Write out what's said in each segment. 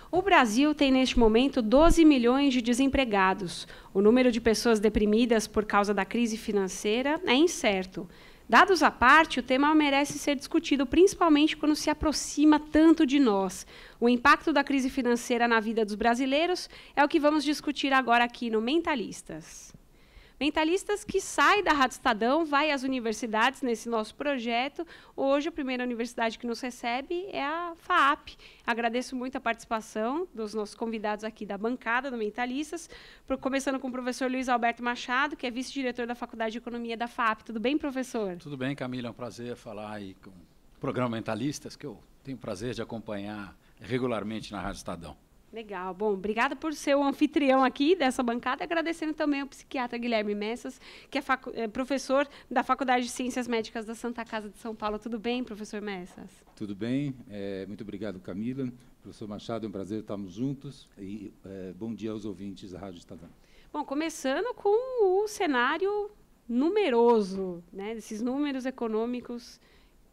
O Brasil tem, neste momento, 12 milhões de desempregados. O número de pessoas deprimidas por causa da crise financeira é incerto. Dados à parte, o tema merece ser discutido, principalmente quando se aproxima tanto de nós. O impacto da crise financeira na vida dos brasileiros é o que vamos discutir agora aqui no Mentalistas. Mentalistas que sai da Rádio Estadão, vai às universidades nesse nosso projeto. Hoje, a primeira universidade que nos recebe é a FAAP. Agradeço muito a participação dos nossos convidados aqui da bancada do Mentalistas, começando com o professor Luiz Alberto Machado, que é vice-diretor da Faculdade de Economia da FAAP. Tudo bem, professor? Tudo bem, Camila. É um prazer falar aí com o programa Mentalistas, que eu tenho o prazer de acompanhar regularmente na Rádio Estadão. Legal. Bom, obrigada por ser o anfitrião aqui dessa bancada, agradecendo também ao psiquiatra Guilherme Messas, que é professor da Faculdade de Ciências Médicas da Santa Casa de São Paulo. Tudo bem, professor Messas? Tudo bem. Muito obrigado, Camila. Professor Machado, é um prazer estarmos juntos. E bom dia aos ouvintes da Rádio Estadão. Bom, começando com o cenário numeroso, né, desses números econômicos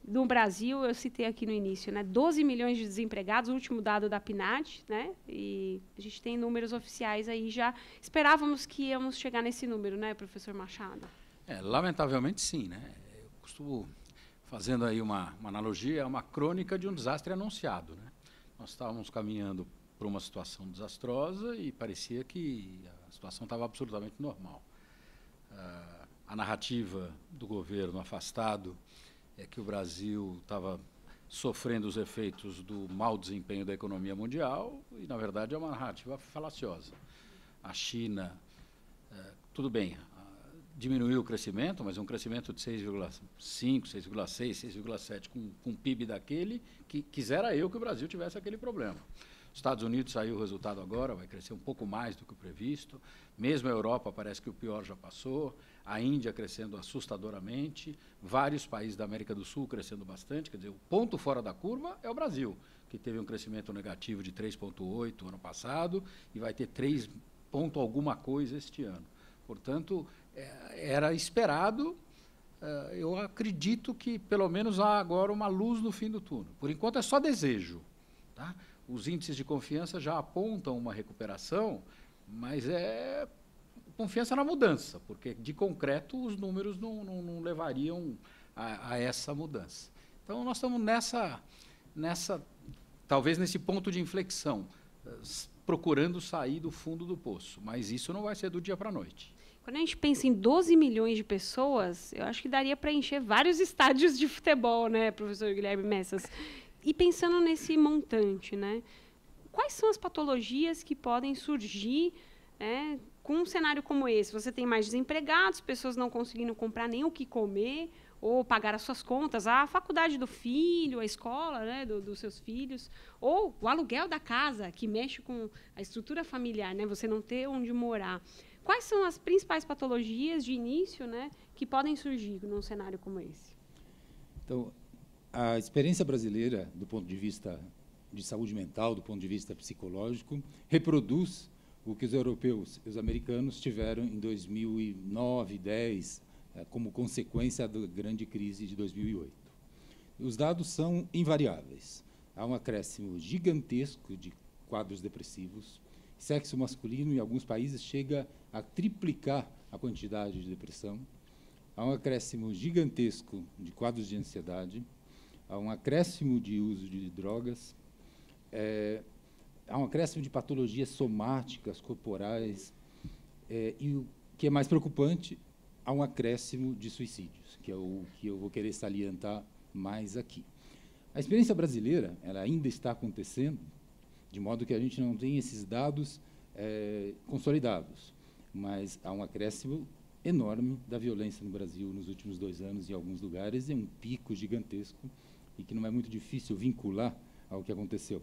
no Brasil, eu citei aqui no início, né, 12 milhões de desempregados, o último dado da PNAD, né, e a gente tem números oficiais aí, já esperávamos que íamos chegar nesse número, né, professor Machado? Lamentavelmente, sim, né? Eu costumo, fazendo aí uma analogia, é uma crônica de um desastre anunciado, né? Nós estávamos caminhando para uma situação desastrosa e parecia que a situação estava absolutamente normal. A narrativa do governo afastado é que o Brasil estava sofrendo os efeitos do mau desempenho da economia mundial e, na verdade, é uma narrativa falaciosa. A China, tudo bem, diminuiu o crescimento, mas um crescimento de 6,5, 6,6, 6,7, com um PIB daquele que quisera eu que o Brasil tivesse aquele problema. Os Estados Unidos saiu o resultado agora, vai crescer um pouco mais do que o previsto. Mesmo a Europa parece que o pior já passou. A Índia crescendo assustadoramente. Vários países da América do Sul crescendo bastante. Quer dizer, o ponto fora da curva é o Brasil, que teve um crescimento negativo de 3,8 ano passado e vai ter 3 ponto alguma coisa este ano. Portanto, era esperado. Eu acredito que, pelo menos, há agora uma luz no fim do túnel. Por enquanto, é só desejo, tá? Os índices de confiança já apontam uma recuperação, mas é confiança na mudança, porque, de concreto, os números não levariam a essa mudança. Então, nós estamos talvez nesse ponto de inflexão, procurando sair do fundo do poço, mas isso não vai ser do dia para a noite. Quando a gente pensa em 12 milhões de pessoas, eu acho que daria para encher vários estádios de futebol, né, professor Guilherme Messas? E pensando nesse montante, né, quais são as patologias que podem surgir, né, com um cenário como esse? Você tem mais desempregados, pessoas não conseguindo comprar nem o que comer ou pagar as suas contas, a faculdade do filho, a escola, né, dos seus filhos, ou o aluguel da casa, que mexe com a estrutura familiar, né, você não ter onde morar. Quais são as principais patologias de início, né, que podem surgir num cenário como esse? Então, a experiência brasileira, do ponto de vista de saúde mental, do ponto de vista psicológico, reproduz o que os europeus e os americanos tiveram em 2009, 2010, como consequência da grande crise de 2008. Os dados são invariáveis. Há um acréscimo gigantesco de quadros depressivos. Sexo masculino, em alguns países, chega a triplicar a quantidade de depressão. Há um acréscimo gigantesco de quadros de ansiedade. Há um acréscimo de uso de drogas, há um acréscimo de patologias somáticas, corporais, e o que é mais preocupante, há um acréscimo de suicídios, que é o que eu vou querer salientar mais aqui. A experiência brasileira, ela ainda está acontecendo, de modo que a gente não tem esses dados consolidados, mas há um acréscimo enorme da violência no Brasil nos últimos 2 anos, em alguns lugares, é um pico gigantesco, e que não é muito difícil vincular ao que aconteceu.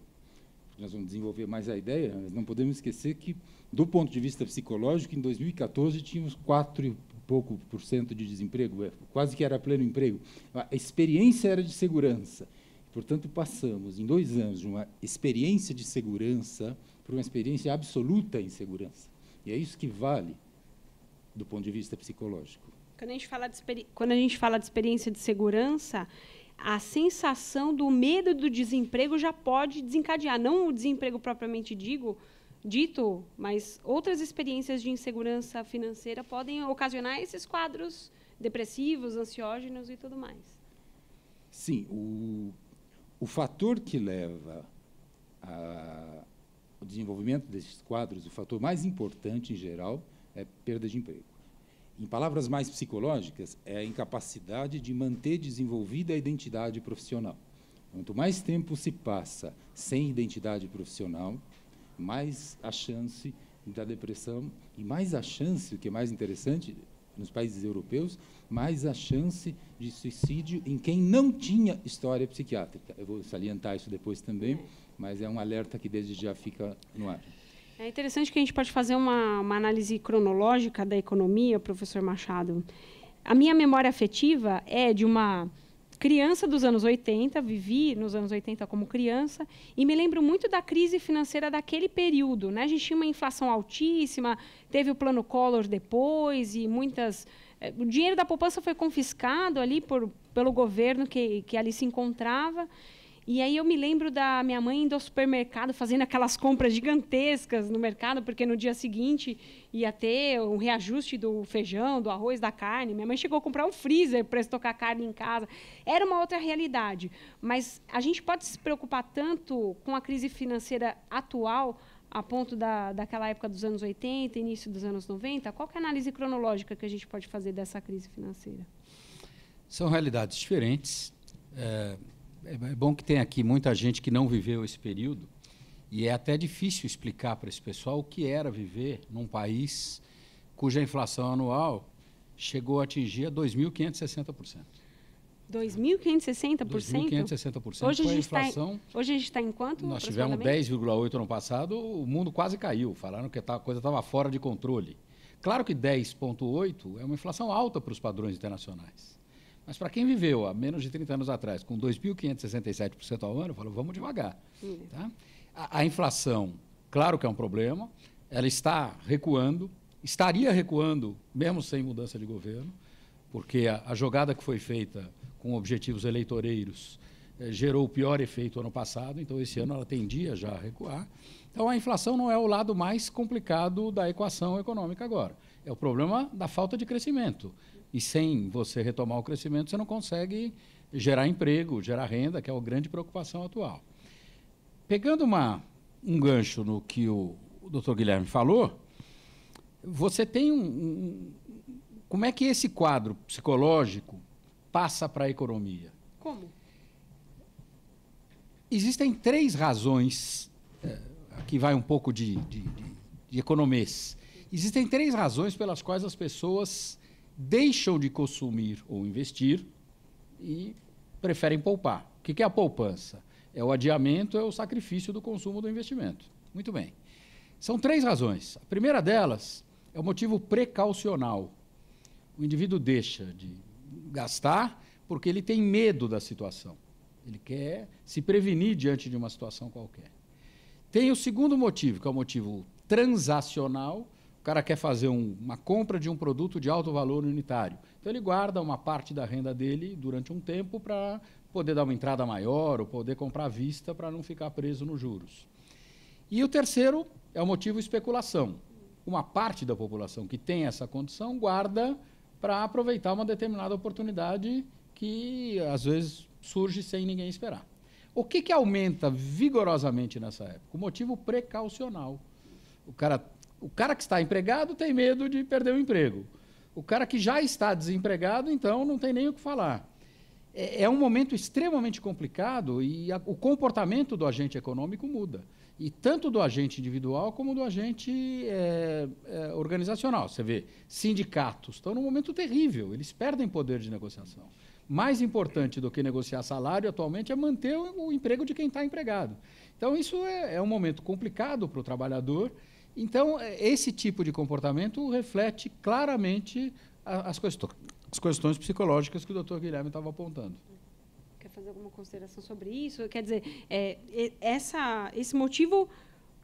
Nós vamos desenvolver mais a ideia, mas não podemos esquecer que, do ponto de vista psicológico, em 2014 tínhamos 4 e pouco por cento de desemprego, quase que era pleno emprego. A experiência era de segurança. Portanto, passamos, em 2 anos, de uma experiência de segurança para uma experiência absoluta insegurança. E é isso que vale do ponto de vista psicológico. Quando a gente fala de experiência de segurança, a sensação do medo do desemprego já pode desencadear, não o desemprego propriamente dito, mas outras experiências de insegurança financeira podem ocasionar esses quadros depressivos, ansiógenos e tudo mais. Sim, o fator que leva ao desenvolvimento desses quadros, o fator mais importante, em geral, é perda de emprego. Em palavras mais psicológicas, é a incapacidade de manter desenvolvida a identidade profissional. Quanto mais tempo se passa sem identidade profissional, mais a chance da depressão e mais a chance, o que é mais interessante, nos países europeus, mais a chance de suicídio em quem não tinha história psiquiátrica. Eu vou salientar isso depois também, mas é um alerta que desde já fica no ar. É interessante que a gente pode fazer uma análise cronológica da economia, professor Machado. A minha memória afetiva é de uma criança dos anos 80, vivi nos anos 80 como criança, e me lembro muito da crise financeira daquele período, né? A gente tinha uma inflação altíssima, teve o plano Collor depois, e o dinheiro da poupança foi confiscado ali pelo governo que ali se encontrava. E aí eu me lembro da minha mãe indo ao supermercado, fazendo aquelas compras gigantescas no mercado, porque no dia seguinte ia ter um reajuste do feijão, do arroz, da carne. Minha mãe chegou a comprar um freezer para estocar carne em casa. Era uma outra realidade. Mas a gente pode se preocupar tanto com a crise financeira atual, a ponto daquela época dos anos 80, início dos anos 90? Qual que é a análise cronológica que a gente pode fazer dessa crise financeira? São realidades diferentes. É bom que tem aqui muita gente que não viveu esse período, e é até difícil explicar para esse pessoal o que era viver num país cuja inflação anual chegou a atingir 2.560%. 2.560%? 2.560% hoje foi a inflação. Hoje a gente está em quanto? Nós tivemos 10,8% ano passado, o mundo quase caiu, falaram que a coisa estava fora de controle. Claro que 10,8% é uma inflação alta para os padrões internacionais. Mas para quem viveu há menos de 30 anos atrás, com 2.567% ao ano, falou, vamos devagar. Tá? A inflação, claro que é um problema, ela está recuando, estaria recuando mesmo sem mudança de governo, porque a jogada que foi feita com objetivos eleitoreiros gerou o pior efeito ano passado, então esse ano ela tendia já a recuar. Então a inflação não é o lado mais complicado da equação econômica agora, é o problema da falta de crescimento. E sem você retomar o crescimento, você não consegue gerar emprego, gerar renda, que é a grande preocupação atual. Pegando um gancho no que o Dr. Guilherme falou, você tem como é que esse quadro psicológico passa para a economia? Como? Existem 3 razões, aqui vai um pouco de economês. Existem 3 razões pelas quais as pessoas deixam de consumir ou investir e preferem poupar. O que é a poupança? É o adiamento, é o sacrifício do consumo do investimento. Muito bem. São 3 razões. A primeira delas é o motivo precaucional. O indivíduo deixa de gastar porque ele tem medo da situação. Ele quer se prevenir diante de uma situação qualquer. Tem o segundo motivo, que é o motivo transacional. O cara quer fazer uma compra de um produto de alto valor unitário. Então, ele guarda uma parte da renda dele durante um tempo para poder dar uma entrada maior ou poder comprar à vista para não ficar preso nos juros. E o terceiro é o motivo especulação. Uma parte da população que tem essa condição guarda para aproveitar uma determinada oportunidade que, às vezes, surge sem ninguém esperar. O que aumenta vigorosamente nessa época? O motivo precaucional. O cara que está empregado tem medo de perder o emprego. O cara que já está desempregado, então, não tem nem o que falar. É um momento extremamente complicado e o comportamento do agente econômico muda. E tanto do agente individual como do agente organizacional. Você vê, sindicatos estão num momento terrível, eles perdem poder de negociação. Mais importante do que negociar salário atualmente é manter o emprego de quem está empregado. Então, isso é um momento complicado para o trabalhador. Então, esse tipo de comportamento reflete claramente as questões psicológicas que o Dr. Guilherme estava apontando. Quer fazer alguma consideração sobre isso? Quer dizer, esse motivo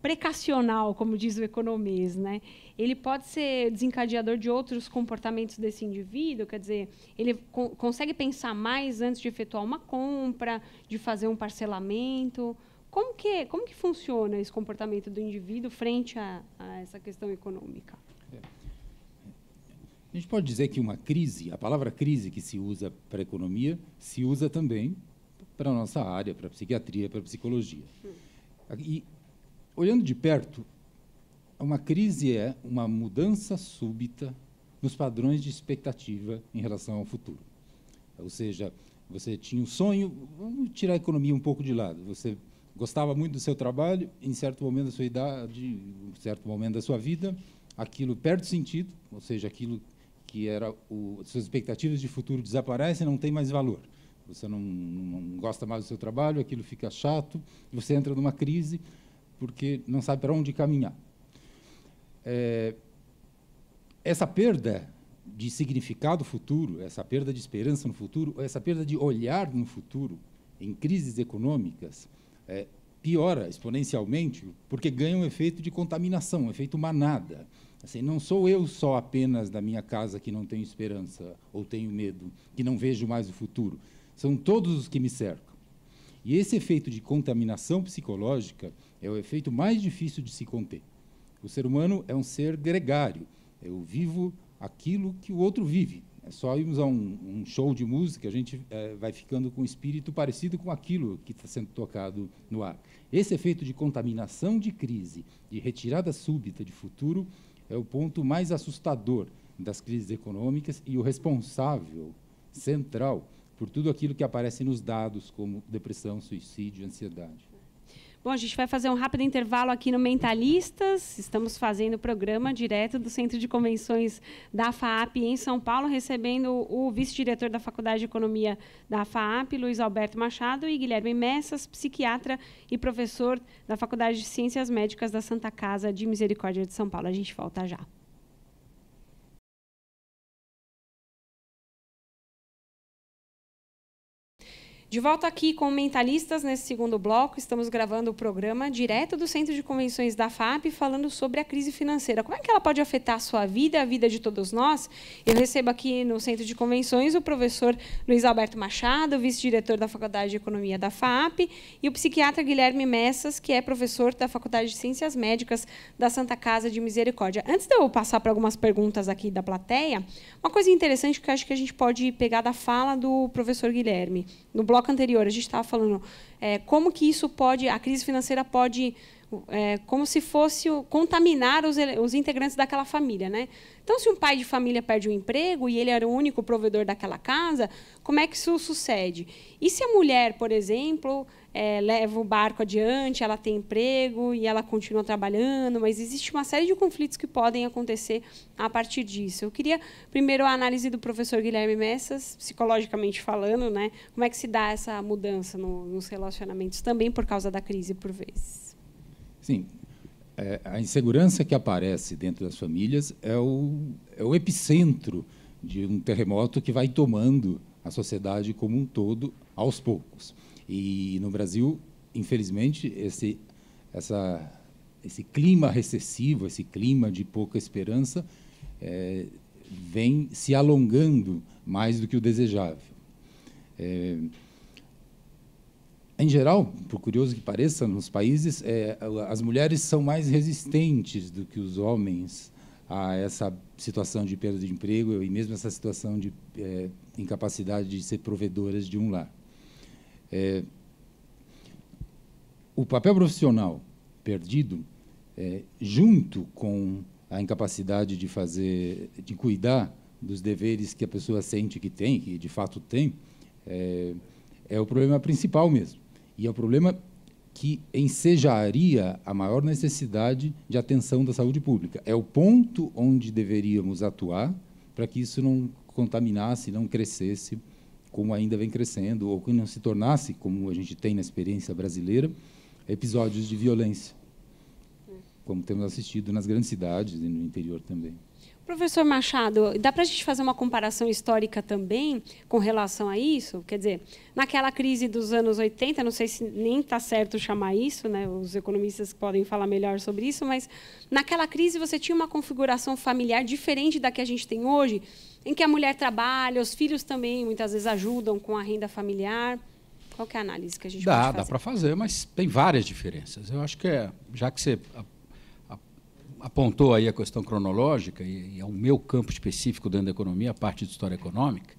precacional, como diz o economês, né? Ele pode ser desencadeador de outros comportamentos desse indivíduo, quer dizer, ele consegue pensar mais antes de efetuar uma compra, de fazer um parcelamento. Como que funciona esse comportamento do indivíduo frente a essa questão econômica? A gente pode dizer que uma crise, a palavra crise que se usa para a economia, se usa também para a nossa área, para a psiquiatria, para a psicologia. E, olhando de perto, uma crise é uma mudança súbita nos padrões de expectativa em relação ao futuro. Ou seja, você tinha um sonho, vamos tirar a economia um pouco de lado, você gostava muito do seu trabalho, em certo momento da sua idade, em certo momento da sua vida, aquilo perde sentido, ou seja, aquilo que era suas expectativas de futuro desaparecem, não tem mais valor. Você não gosta mais do seu trabalho, aquilo fica chato, você entra numa crise porque não sabe para onde caminhar. Essa perda de significado futuro, essa perda de esperança no futuro, essa perda de olhar no futuro, em crises econômicas, piora exponencialmente, porque ganha um efeito de contaminação, um efeito manada. Assim, não sou eu só apenas da minha casa que não tenho esperança ou tenho medo, que não vejo mais o futuro. São todos os que me cercam. E esse efeito de contaminação psicológica é o efeito mais difícil de se conter. O ser humano é um ser gregário. Eu vivo aquilo que o outro vive. É só irmos a um show de música, a gente vai ficando com um espírito parecido com aquilo que está sendo tocado no ar. Esse efeito de contaminação de crise, de retirada súbita de futuro, é o ponto mais assustador das crises econômicas e o responsável central por tudo aquilo que aparece nos dados, como depressão, suicídio, ansiedade. Bom, a gente vai fazer um rápido intervalo aqui no Mentalistas. Estamos fazendo o programa direto do Centro de Convenções da FAAP em São Paulo, recebendo o vice-diretor da Faculdade de Economia da FAAP, Luiz Alberto Machado, e Guilherme Messas, psiquiatra e professor da Faculdade de Ciências Médicas da Santa Casa de Misericórdia de São Paulo. A gente volta já. De volta aqui com Mentalistas, nesse segundo bloco, estamos gravando o programa direto do Centro de Convenções da FAAP, falando sobre a crise financeira. Como é que ela pode afetar a sua vida, a vida de todos nós? Eu recebo aqui no Centro de Convenções o professor Luiz Alberto Machado, vice-diretor da Faculdade de Economia da FAAP, e o psiquiatra Guilherme Messas, que é professor da Faculdade de Ciências Médicas da Santa Casa de Misericórdia. Antes de eu passar para algumas perguntas aqui da plateia, uma coisa interessante que eu acho que a gente pode pegar da fala do professor Guilherme. No bloco anterior, a gente estava falando como que isso pode, a crise financeira pode, como se fosse contaminar os integrantes daquela família, né? Então, se um pai de família perde o emprego e ele era o único provedor daquela casa, como é que isso sucede? E se a mulher, por exemplo, leva o barco adiante, ela tem emprego e ela continua trabalhando, mas existe uma série de conflitos que podem acontecer a partir disso. Eu queria, primeiro, a análise do professor Guilherme Messas, psicologicamente falando, né? Como é que se dá essa mudança nos relacionamentos, também por causa da crise, por vezes? Sim. A insegurança que aparece dentro das famílias é o epicentro de um terremoto que vai tomando a sociedade como um todo, aos poucos. E, no Brasil, infelizmente, esse clima recessivo, esse clima de pouca esperança, vem se alongando mais do que o desejável. Em geral, por curioso que pareça, nos países, as mulheres são mais resistentes do que os homens a essa situação de perda de emprego e mesmo essa situação de incapacidade de ser provedoras de um lar. O papel profissional perdido, junto com a incapacidade de cuidar dos deveres que a pessoa sente que tem, que de fato tem, é o problema principal mesmo. E é o problema que ensejaria a maior necessidade de atenção da saúde pública. É o ponto onde deveríamos atuar para que isso não contaminasse, não crescesse como ainda vem crescendo, ou que não se tornasse, como a gente tem na experiência brasileira, episódios de violência, como temos assistido nas grandes cidades e no interior também. Professor Machado, dá para a gente fazer uma comparação histórica também com relação a isso? Quer dizer, naquela crise dos anos 80, não sei se nem está certo chamar isso, né? Os economistas podem falar melhor sobre isso, mas naquela crise você tinha uma configuração familiar diferente da que a gente tem hoje, em que a mulher trabalha, os filhos também muitas vezes ajudam com a renda familiar. Qual que é a análise que a gente pode fazer? Dá para fazer, mas tem várias diferenças. Eu acho que, já que você apontou aí a questão cronológica, e é o meu campo específico dentro da economia, a parte de história econômica,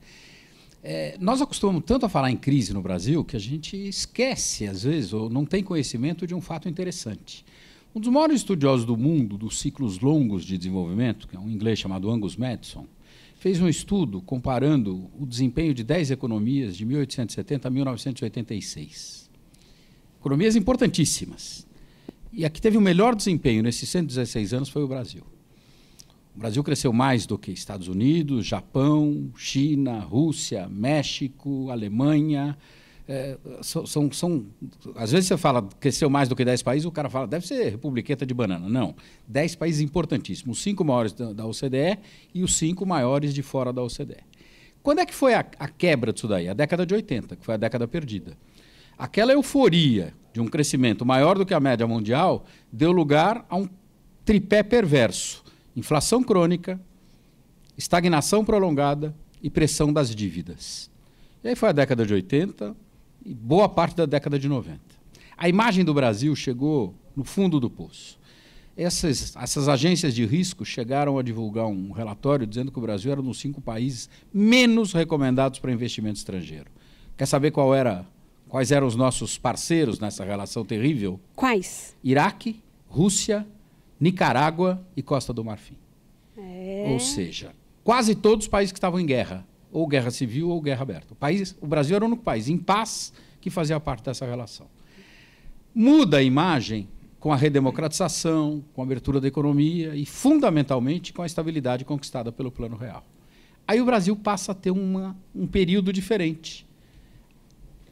nós acostumamos tanto a falar em crise no Brasil que a gente esquece, às vezes, ou não tem conhecimento de um fato interessante. Um dos maiores estudiosos do mundo dos ciclos longos de desenvolvimento, que é um inglês chamado Angus Maddison, fez um estudo comparando o desempenho de 10 economias de 1870 a 1986. Economias importantíssimas. E a que teve o melhor desempenho nesses 116 anos foi o Brasil. O Brasil cresceu mais do que Estados Unidos, Japão, China, Rússia, México, Alemanha. Às vezes você fala cresceu mais do que 10 países, o cara fala, deve ser republiqueta de banana. Não, 10 países importantíssimos, os 5 maiores da OCDE e os 5 maiores de fora da OCDE. Quando é que foi a quebra disso daí? A década de 80, que foi a década perdida. Aquela euforia de um crescimento maior do que a média mundial deu lugar a um tripé perverso: inflação crônica, estagnação prolongada e pressão das dívidas. E aí foi a década de 80 e boa parte da década de 90. A imagem do Brasil chegou no fundo do poço. Essas agências de risco chegaram a divulgar um relatório dizendo que o Brasil era um dos 5 países menos recomendados para investimento estrangeiro. Quer saber quais eram os nossos parceiros nessa relação terrível? Quais? Iraque, Rússia, Nicarágua e Costa do Marfim. Ou seja, quase todos os países que estavam em guerra, ou guerra civil ou guerra aberta. O Brasil era o único país em paz que fazia parte dessa relação. Muda a imagem com a redemocratização, com a abertura da economia e, fundamentalmente, com a estabilidade conquistada pelo Plano Real. Aí o Brasil passa a ter um período diferente.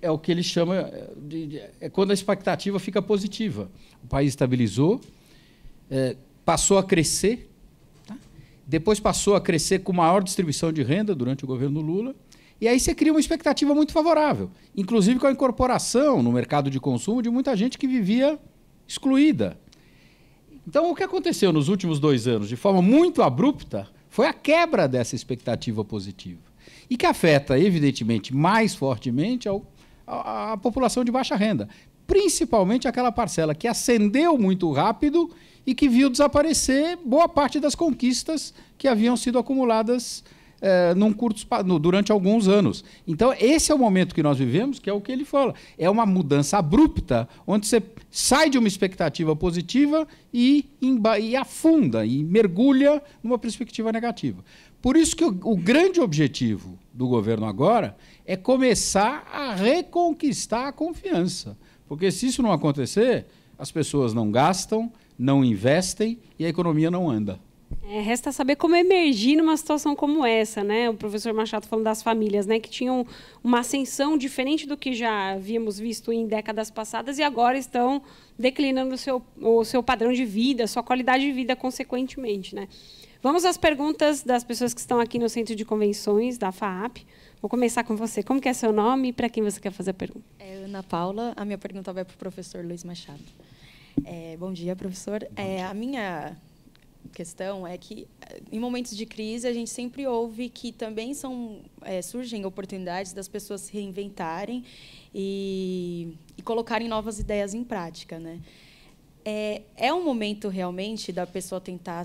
É o que ele chama é quando a expectativa fica positiva. O país estabilizou, passou a crescer, tá? Depois passou a crescer com maior distribuição de renda durante o governo Lula, e aí você cria uma expectativa muito favorável, inclusive com a incorporação no mercado de consumo de muita gente que vivia excluída. Então, o que aconteceu nos últimos 2 anos, de forma muito abrupta, foi a quebra dessa expectativa positiva, e que afeta, evidentemente, mais fortemente a população de baixa renda, principalmente aquela parcela que ascendeu muito rápido e que viu desaparecer boa parte das conquistas que haviam sido acumuladas durante alguns anos. Então, esse é o momento que nós vivemos, que é o que ele fala. É uma mudança abrupta, onde você sai de uma expectativa positiva e afunda, e mergulha numa perspectiva negativa. Por isso que o grande objetivo do governo agora é começar a reconquistar a confiança. Porque se isso não acontecer, as pessoas não gastam, não investem e a economia não anda. Resta saber como emergir numa situação como essa, né? O professor Machado falando das famílias, né, que tinham uma ascensão diferente do que já havíamos visto em décadas passadas e agora estão declinando o seu padrão de vida, sua qualidade de vida consequentemente, né? Vamos às perguntas das pessoas que estão aqui no Centro de Convenções da FAAP. Vou começar com você. Como que é seu nome e para quem você quer fazer a pergunta? Ana Paula. A minha pergunta vai para o professor Luiz Machado. Bom dia, professor. A minha questão é que, em momentos de crise, a gente sempre ouve que também surgem oportunidades das pessoas se reinventarem e colocarem novas ideias em prática, né? É um momento, realmente, da pessoa tentar,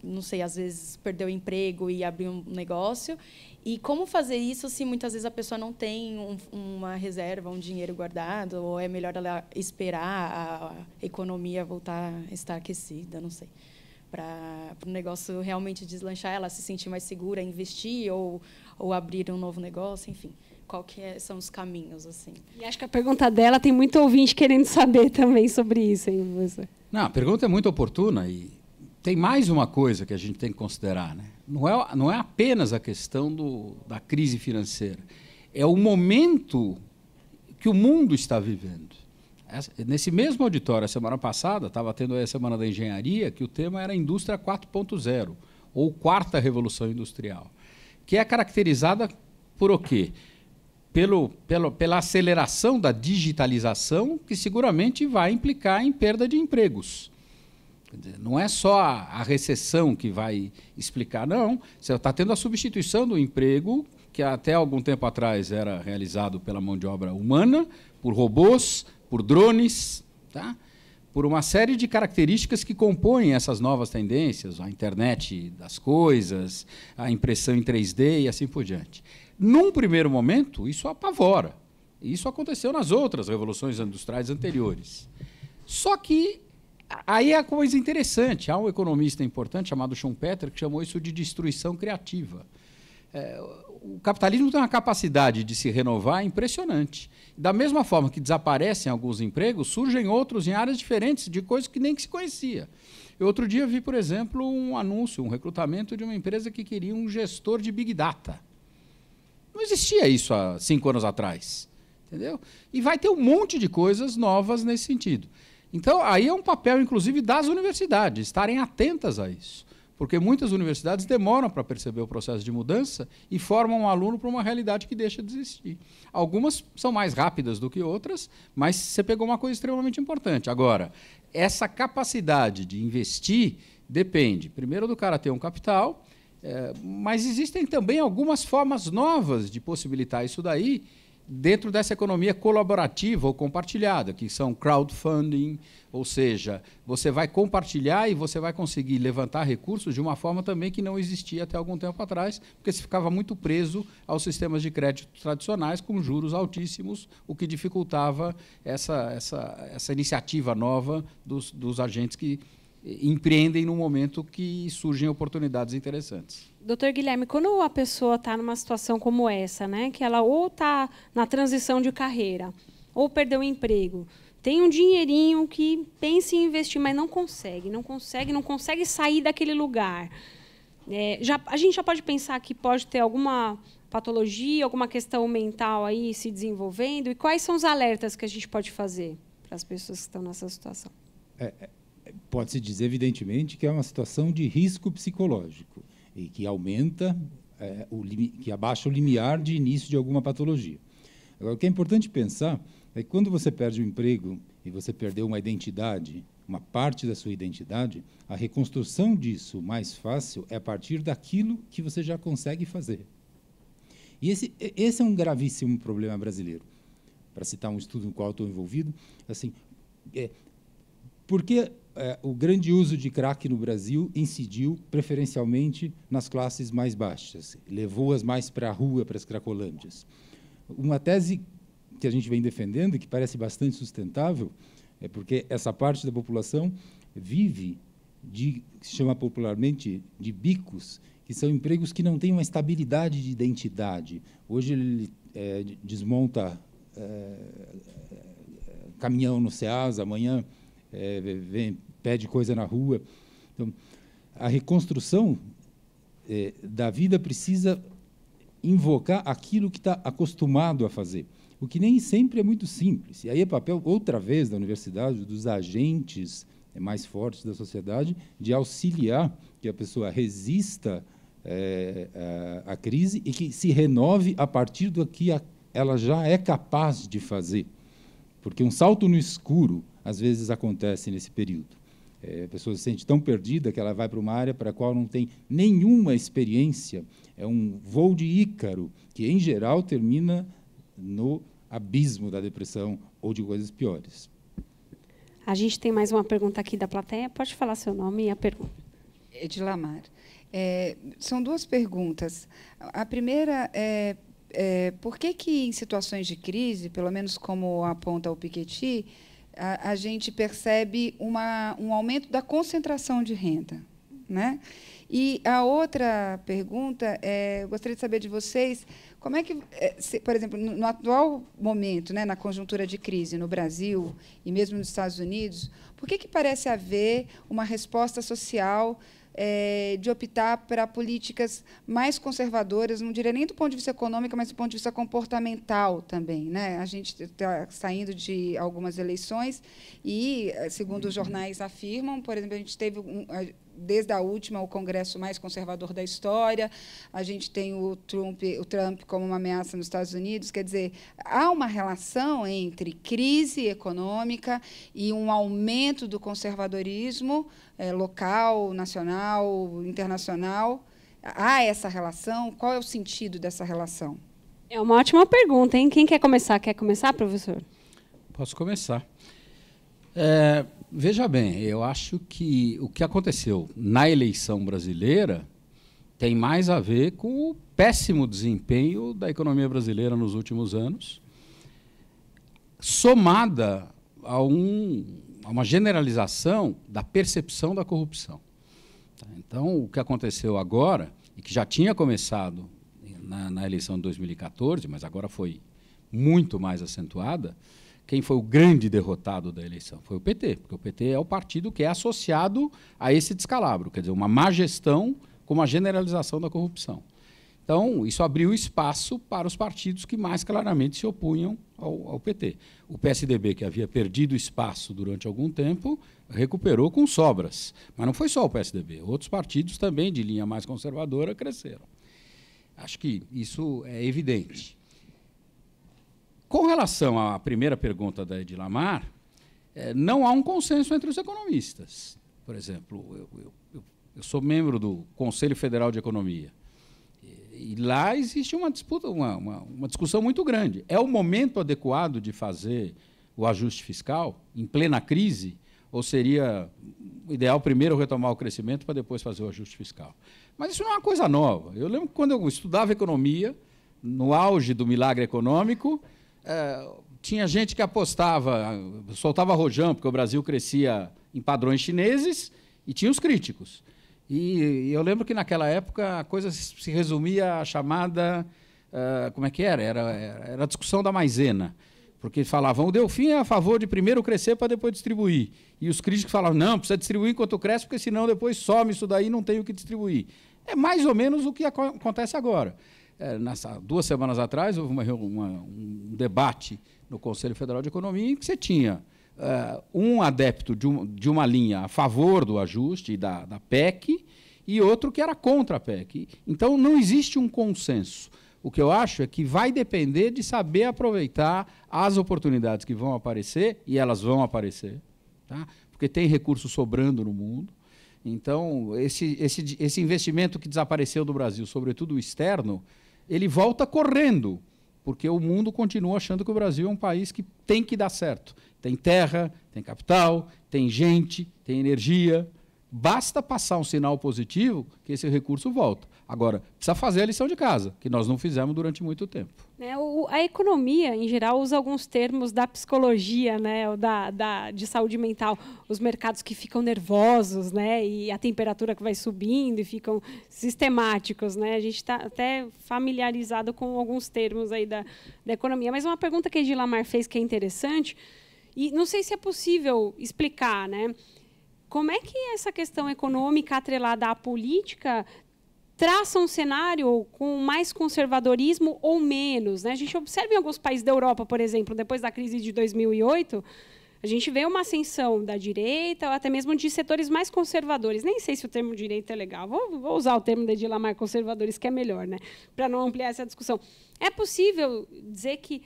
não sei, às vezes, perder o emprego e abrir um negócio. E como fazer isso se, muitas vezes, a pessoa não tem uma reserva, um dinheiro guardado, ou é melhor ela esperar a economia voltar a estar aquecida, não sei, para o negócio realmente deslanchar, ela se sentir mais segura, investir ou abrir um novo negócio, enfim. Qual são os caminhos, assim? E acho que a pergunta dela tem muito ouvinte querendo saber também sobre isso, hein, professor? Não, a pergunta é muito oportuna e tem mais uma coisa que a gente tem que considerar, né? Não é apenas a questão da crise financeira, é o momento que o mundo está vivendo. Nesse mesmo auditório, a semana passada, estava tendo a Semana da Engenharia, que o tema era Indústria 4.0, ou quarta revolução industrial, que é caracterizada por o quê? Pela aceleração da digitalização, que seguramente vai implicar em perda de empregos. Quer dizer, não é só a recessão que vai explicar, não. Você está tendo a substituição do emprego, que até algum tempo atrás era realizado pela mão de obra humana, por robôs, por drones, tá? Por uma série de características que compõem essas novas tendências, a internet das coisas, a impressão em 3D e assim por diante. Num primeiro momento, isso apavora. Isso aconteceu nas outras revoluções industriais anteriores. Só que aí é a coisa interessante. Há um economista importante chamado Schumpeter que chamou isso de destruição criativa. O capitalismo tem uma capacidade de se renovar impressionante. Da mesma forma que desaparecem alguns empregos, surgem outros em áreas diferentes, de coisas que nem que se conhecia. Eu outro dia vi, por exemplo, um anúncio, um recrutamento de uma empresa que queria um gestor de Big Data. Não existia isso há 5 anos atrás. Entendeu? E vai ter um monte de coisas novas nesse sentido. Então, aí é um papel, inclusive, das universidades, estarem atentas a isso. Porque muitas universidades demoram para perceber o processo de mudança e formam um aluno para uma realidade que deixa de existir. Algumas são mais rápidas do que outras, mas você pegou uma coisa extremamente importante. Agora, essa capacidade de investir depende, primeiro, do cara ter um capital, mas existem também algumas formas novas de possibilitar isso daí dentro dessa economia colaborativa ou compartilhada, que são crowdfunding, ou seja, você vai compartilhar e você vai conseguir levantar recursos de uma forma também que não existia até algum tempo atrás, porque se ficava muito preso aos sistemas de crédito tradicionais com juros altíssimos, o que dificultava essa iniciativa nova dos agentes que empreendem no momento que surgem oportunidades interessantes. Doutor Guilherme, quando a pessoa está numa situação como essa, né, que ela ou está na transição de carreira, ou perdeu o emprego, tem um dinheirinho que pensa em investir, mas não consegue sair daquele lugar. A gente já pode pensar que pode ter alguma patologia, alguma questão mental aí se desenvolvendo? E quais são os alertas que a gente pode fazer para as pessoas que estão nessa situação? Pode-se dizer, evidentemente, que é uma situação de risco psicológico e que aumenta, que abaixa o limiar de início de alguma patologia. Agora, o que é importante pensar é que quando você perde o emprego e você perdeu uma identidade, uma parte da sua identidade, a reconstrução disso mais fácil é a partir daquilo que você já consegue fazer. E esse é um gravíssimo problema brasileiro. Para citar um estudo no qual estou envolvido, assim, por que o grande uso de crack no Brasil incidiu preferencialmente nas classes mais baixas, levou-as mais para a rua, para as cracolândias? Uma tese que a gente vem defendendo, e que parece bastante sustentável, é porque essa parte da população vive que se chama popularmente de bicos, que são empregos que não têm uma estabilidade de identidade. Hoje ele desmonta caminhão no Ceasa, amanhã pede coisa na rua. Então, a reconstrução da vida precisa invocar aquilo que está acostumado a fazer, o que nem sempre é muito simples. E aí é papel, outra vez, da universidade, dos agentes mais fortes da sociedade, de auxiliar que a pessoa resista à crise e que se renove a partir do que ela já é capaz de fazer. Porque um salto no escuro, às vezes, acontece nesse período. A pessoa se sente tão perdida que ela vai para uma área para a qual não tem nenhuma experiência. É um voo de Ícaro, que, em geral, termina no abismo da depressão ou de coisas piores. A gente tem mais uma pergunta aqui da plateia. Pode falar seu nome e a pergunta. Edilamar. São duas perguntas. A primeira é por que em situações de crise, pelo menos como aponta o Piketty, a gente percebe um aumento da concentração de renda, né? E a outra pergunta, eu gostaria de saber de vocês, como é que, por exemplo, no atual momento, né, na conjuntura de crise no Brasil e mesmo nos Estados Unidos, por que parece haver uma resposta social de optar para políticas mais conservadoras, não diria nem do ponto de vista econômico, mas do ponto de vista comportamental também, né? A gente está saindo de algumas eleições e, segundo os jornais afirmam, por exemplo, a gente teve desde a última, o Congresso mais conservador da história, a gente tem o Trump como uma ameaça nos Estados Unidos. Quer dizer, há uma relação entre crise econômica e um aumento do conservadorismo local, nacional, internacional. Há essa relação? Qual é o sentido dessa relação? É uma ótima pergunta, hein? Quem quer começar? Quer começar, professor? Posso começar. Veja bem, eu acho que o que aconteceu na eleição brasileira tem mais a ver com o péssimo desempenho da economia brasileira nos últimos anos, somada a uma generalização da percepção da corrupção. Então, o que aconteceu agora, e que já tinha começado na eleição de 2014, mas agora foi muito mais acentuada, quem foi o grande derrotado da eleição? Foi o PT, porque o PT é o partido que é associado a esse descalabro, quer dizer, uma má gestão com uma generalização da corrupção. Então, isso abriu espaço para os partidos que mais claramente se opunham ao PT. O PSDB, que havia perdido espaço durante algum tempo, recuperou com sobras. Mas não foi só o PSDB, outros partidos também de linha mais conservadora cresceram. Acho que isso é evidente. Com relação à primeira pergunta da Edilamar, não há um consenso entre os economistas. Por exemplo, eu sou membro do Conselho Federal de Economia, e lá existe uma disputa, uma discussão muito grande. É o momento adequado de fazer o ajuste fiscal em plena crise, ou seria ideal primeiro retomar o crescimento para depois fazer o ajuste fiscal? Mas isso não é uma coisa nova. Eu lembro que quando eu estudava economia, no auge do milagre econômico, tinha gente que apostava, soltava rojão, porque o Brasil crescia em padrões chineses, e tinha os críticos. E eu lembro que, naquela época, a coisa se resumia à chamada... como é que era? Era a discussão da maisena. Porque falavam, o Delfim é a favor de primeiro crescer para depois distribuir. E os críticos falavam, não, precisa distribuir enquanto cresce, porque senão depois some isso daí e não tem o que distribuir. É mais ou menos o que acontece agora. 2 semanas atrás, houve um debate no Conselho Federal de Economia em que você tinha um adepto de uma linha a favor do ajuste e da PEC e outro que era contra a PEC. Então, não existe um consenso. O que eu acho é que vai depender de saber aproveitar as oportunidades que vão aparecer, e elas vão aparecer, tá? Porque tem recursos sobrando no mundo. Então, esse investimento que desapareceu do Brasil, sobretudo o externo, ele volta correndo, porque o mundo continua achando que o Brasil é um país que tem que dar certo. Tem terra, tem capital, tem gente, tem energia. Basta passar um sinal positivo que esse recurso volta. Agora, precisa fazer a lição de casa, que nós não fizemos durante muito tempo. A economia, em geral, usa alguns termos da psicologia, né, de saúde mental. Os mercados que ficam nervosos, né, e a temperatura que vai subindo e ficam sistemáticos. Né? A gente está até familiarizado com alguns termos aí da economia. Mas uma pergunta que a Edilamar fez que é interessante, e não sei se é possível explicar, né? Como é que essa questão econômica atrelada à política traça um cenário com mais conservadorismo ou menos? Né? A gente observa em alguns países da Europa, por exemplo, depois da crise de 2008, a gente vê uma ascensão da direita, ou até mesmo de setores mais conservadores. Nem sei se o termo direita é legal. Vou usar o termo de Edilamar, conservadores, que é melhor, né? Para não ampliar essa discussão. É possível dizer que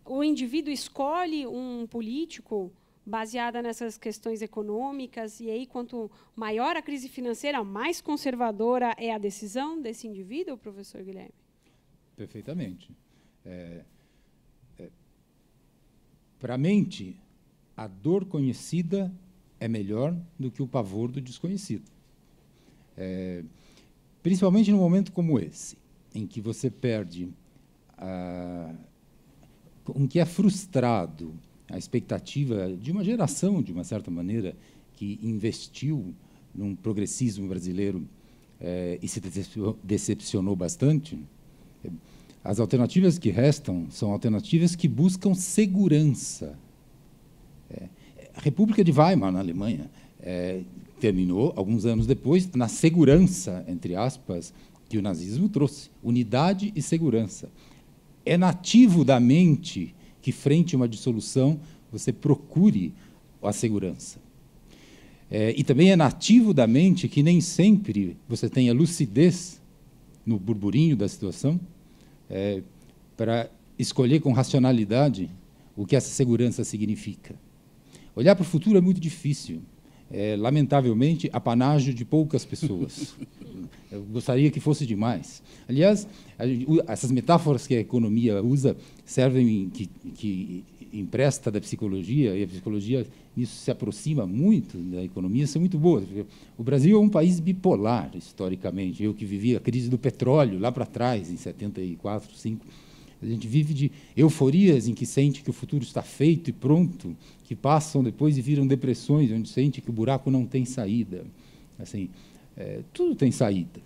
o indivíduo escolhe um político baseada nessas questões econômicas, e aí, quanto maior a crise financeira, mais conservadora é a decisão desse indivíduo, professor Guilherme? Perfeitamente. Para a mente, a dor conhecida é melhor do que o pavor do desconhecido. Principalmente num momento como esse, em que você perde, em que é frustrado a expectativa de uma geração, de uma certa maneira, que investiu num progressismo brasileiro e se decepcionou bastante. As alternativas que restam são alternativas que buscam segurança. A República de Weimar, na Alemanha, terminou, alguns anos depois, na segurança, entre aspas, que o nazismo trouxe. Unidade e segurança. É nativo da mente que, frente a uma dissolução, você procure a segurança. E também é nativo da mente que nem sempre você tenha lucidez no burburinho da situação para escolher com racionalidade o que essa segurança significa. Olhar para o futuro é muito difícil. Lamentavelmente, apanágio de poucas pessoas. Eu gostaria que fosse demais. Aliás, essas metáforas que a economia usa servem, que empresta da psicologia, e a psicologia nisso se aproxima muito da economia, são muito boas. O Brasil é um país bipolar, historicamente. Eu que vivi a crise do petróleo lá para trás, em 74, 75, a gente vive de euforias em que sente que o futuro está feito e pronto, que passam depois e viram depressões, onde sente que o buraco não tem saída. Assim, tudo tem saída.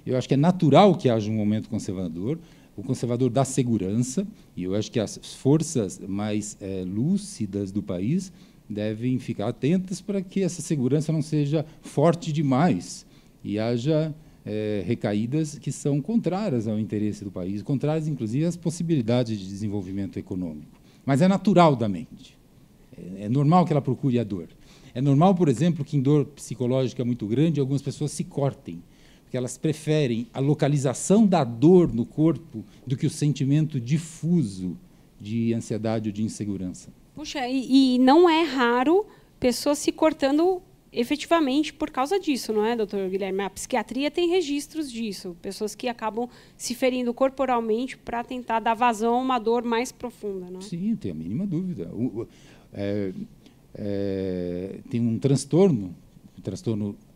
Eu acho que é natural que haja um momento conservador, o conservador da segurança, e eu acho que as forças mais lúcidas do país devem ficar atentas para que essa segurança não seja forte demais e haja recaídas que são contrárias ao interesse do país, contrárias, inclusive, às possibilidades de desenvolvimento econômico. Mas é natural da mente. É normal que ela procure a dor. É normal, por exemplo, que em dor psicológica muito grande, algumas pessoas se cortem, porque elas preferem a localização da dor no corpo do que o sentimento difuso de ansiedade ou de insegurança. Puxa, e não é raro pessoas se cortando efetivamente por causa disso, não é, doutor Guilherme? A psiquiatria tem registros disso, pessoas que acabam se ferindo corporalmente para tentar dar vazão a uma dor mais profunda, não é? Sim, não tenho a mínima dúvida. Tem um transtorno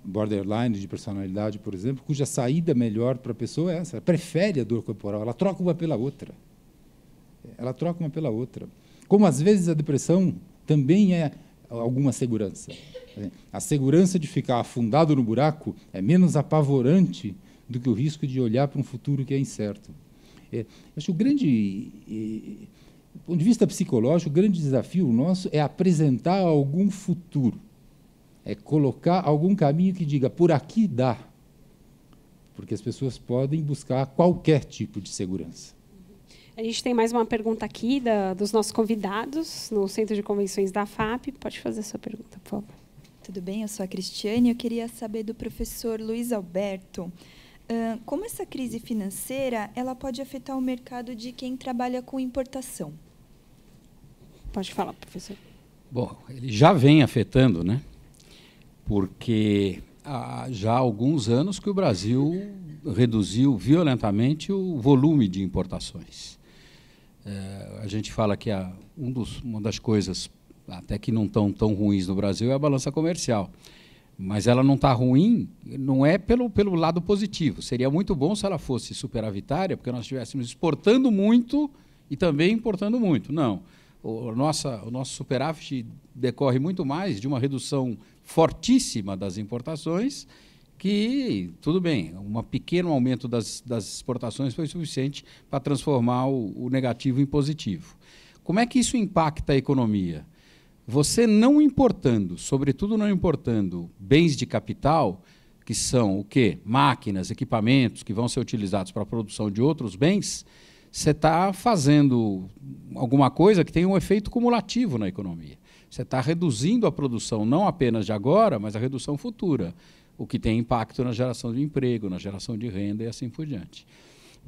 borderline de personalidade, por exemplo, cuja saída melhor para a pessoa é essa. Ela prefere a dor corporal, ela troca uma pela outra. Ela troca uma pela outra. Como, às vezes, a depressão também é alguma segurança. A segurança de ficar afundado no buraco é menos apavorante do que o risco de olhar para um futuro que é incerto. Acho que do ponto de vista psicológico, o grande desafio nosso é apresentar algum futuro, é colocar algum caminho que diga, por aqui dá, porque as pessoas podem buscar qualquer tipo de segurança. A gente tem mais uma pergunta aqui dos nossos convidados no Centro de Convenções da FAP. Pode fazer a sua pergunta, por favor. Tudo bem, eu sou a Cristiane. Eu queria saber do professor Luiz Alberto como essa crise financeira ela pode afetar o mercado de quem trabalha com importação. Pode falar, professor. Bom, ele já vem afetando, né? Porque há já alguns anos que o Brasil reduziu violentamente o volume de importações. A gente fala que uma das coisas até que não estão tão ruins no Brasil é a balança comercial. Mas ela não está ruim, não é pelo lado positivo. Seria muito bom se ela fosse superavitária, porque nós estivéssemos exportando muito e também importando muito. Não. O nosso superávit decorre muito mais de uma redução fortíssima das importações, que, tudo bem, um pequeno aumento das exportações foi suficiente para transformar o negativo em positivo. Como é que isso impacta a economia? Você não importando, sobretudo não importando bens de capital, que são o quê? Máquinas, equipamentos que vão ser utilizados para a produção de outros bens, você está fazendo alguma coisa que tem um efeito cumulativo na economia. Você está reduzindo a produção não apenas de agora, mas a redução futura, o que tem impacto na geração de emprego, na geração de renda e assim por diante.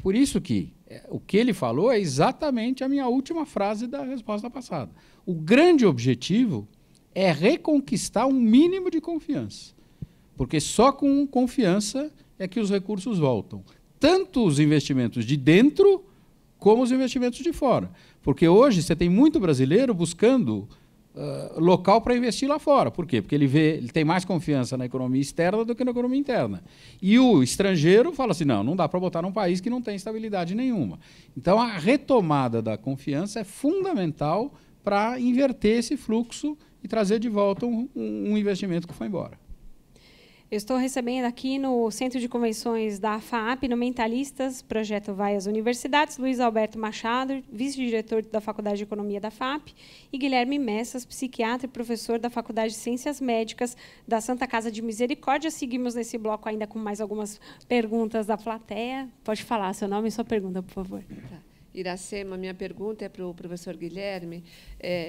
Por isso que o que ele falou é exatamente a minha última frase da resposta passada. O grande objetivo é reconquistar um mínimo de confiança, porque só com confiança é que os recursos voltam, tanto os investimentos de dentro como os investimentos de fora. Porque hoje você tem muito brasileiro buscando local para investir lá fora. Por quê? Porque ele tem mais confiança na economia externa do que na economia interna. E o estrangeiro fala assim, não dá para botar num país que não tem estabilidade nenhuma. Então, a retomada da confiança é fundamental para inverter esse fluxo e trazer de volta um investimento que foi embora. Eu estou recebendo aqui no Centro de Convenções da FAP, no Mentalistas, projeto Vai às Universidades, Luiz Alberto Machado, vice-diretor da Faculdade de Economia da FAP, e Guilherme Messas, psiquiatra e professor da Faculdade de Ciências Médicas da Santa Casa de Misericórdia. Seguimos nesse bloco ainda com mais algumas perguntas da plateia. Pode falar seu nome e sua pergunta, por favor. Tá. Iracema, minha pergunta é para o professor Guilherme.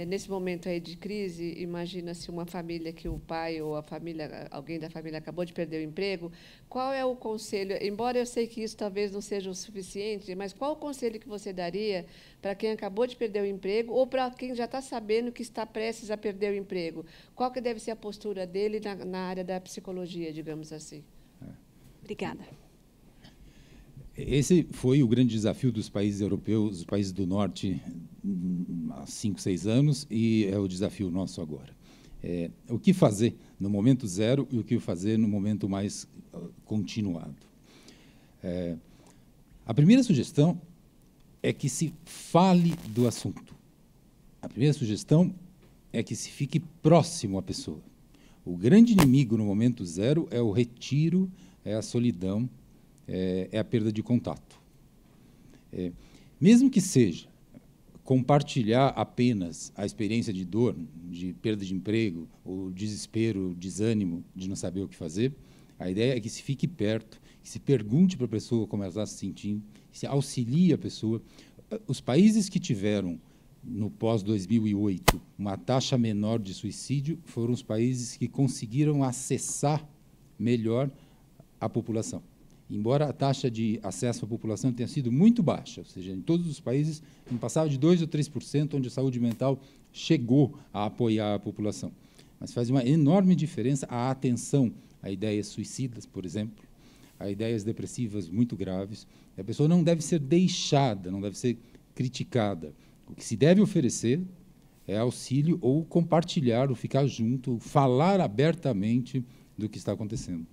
Nesse momento aí de crise, imagina-se uma família que o pai ou a família, alguém da família acabou de perder o emprego. Qual é o conselho? Embora eu sei que isso talvez não seja o suficiente, mas qual o conselho que você daria para quem acabou de perder o emprego ou para quem já está sabendo que está prestes a perder o emprego? Qual que deve ser a postura dele na área da psicologia, digamos assim? Obrigada. Esse foi o grande desafio dos países europeus, dos países do Norte, há 5, 6 anos, e é o desafio nosso agora. O que fazer no momento zero e o que fazer no momento mais continuado. A primeira sugestão é que se fale do assunto. A primeira sugestão é que se fique próximo à pessoa. O grande inimigo no momento zero é o retiro, é a solidão, é a perda de contato. Mesmo que seja compartilhar apenas a experiência de dor, de perda de emprego, ou desespero, desânimo de não saber o que fazer, a ideia é que se fique perto, que se pergunte para a pessoa como ela está se sentindo, se auxilie a pessoa. Os países que tiveram, no pós-2008, uma taxa menor de suicídio foram os países que conseguiram acessar melhor a população. Embora a taxa de acesso à população tenha sido muito baixa, ou seja, em todos os países não passava de 2 ou 3%, onde a saúde mental chegou a apoiar a população. Mas faz uma enorme diferença a atenção a ideias suicidas, por exemplo, a ideias depressivas muito graves. A pessoa não deve ser deixada, não deve ser criticada. O que se deve oferecer é auxílio ou compartilhar, ou ficar junto, falar abertamente do que está acontecendo.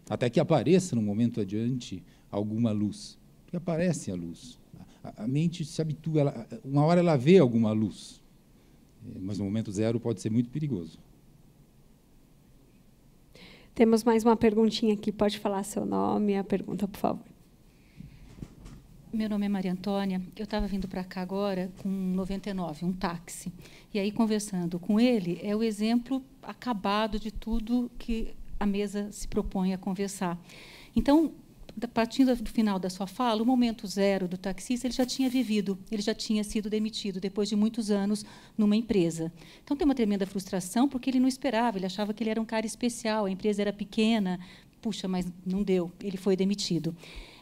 Até que apareça, no momento adiante, alguma luz. Porque aparece a luz. A mente se habitua, uma hora ela vê alguma luz. Mas no momento zero pode ser muito perigoso. Temos mais uma perguntinha aqui. Pode falar seu nome e a pergunta, por favor. Meu nome é Maria Antônia. Eu estava vindo para cá agora com 99, um táxi. E aí, conversando com ele, é o exemplo acabado de tudo que a mesa se propõe a conversar. Então, partindo do final da sua fala, o momento zero do taxista ele já tinha vivido, ele já tinha sido demitido depois de muitos anos numa empresa. Então, tem uma tremenda frustração, porque ele não esperava, ele achava que ele era um cara especial, a empresa era pequena, puxa, mas não deu, ele foi demitido.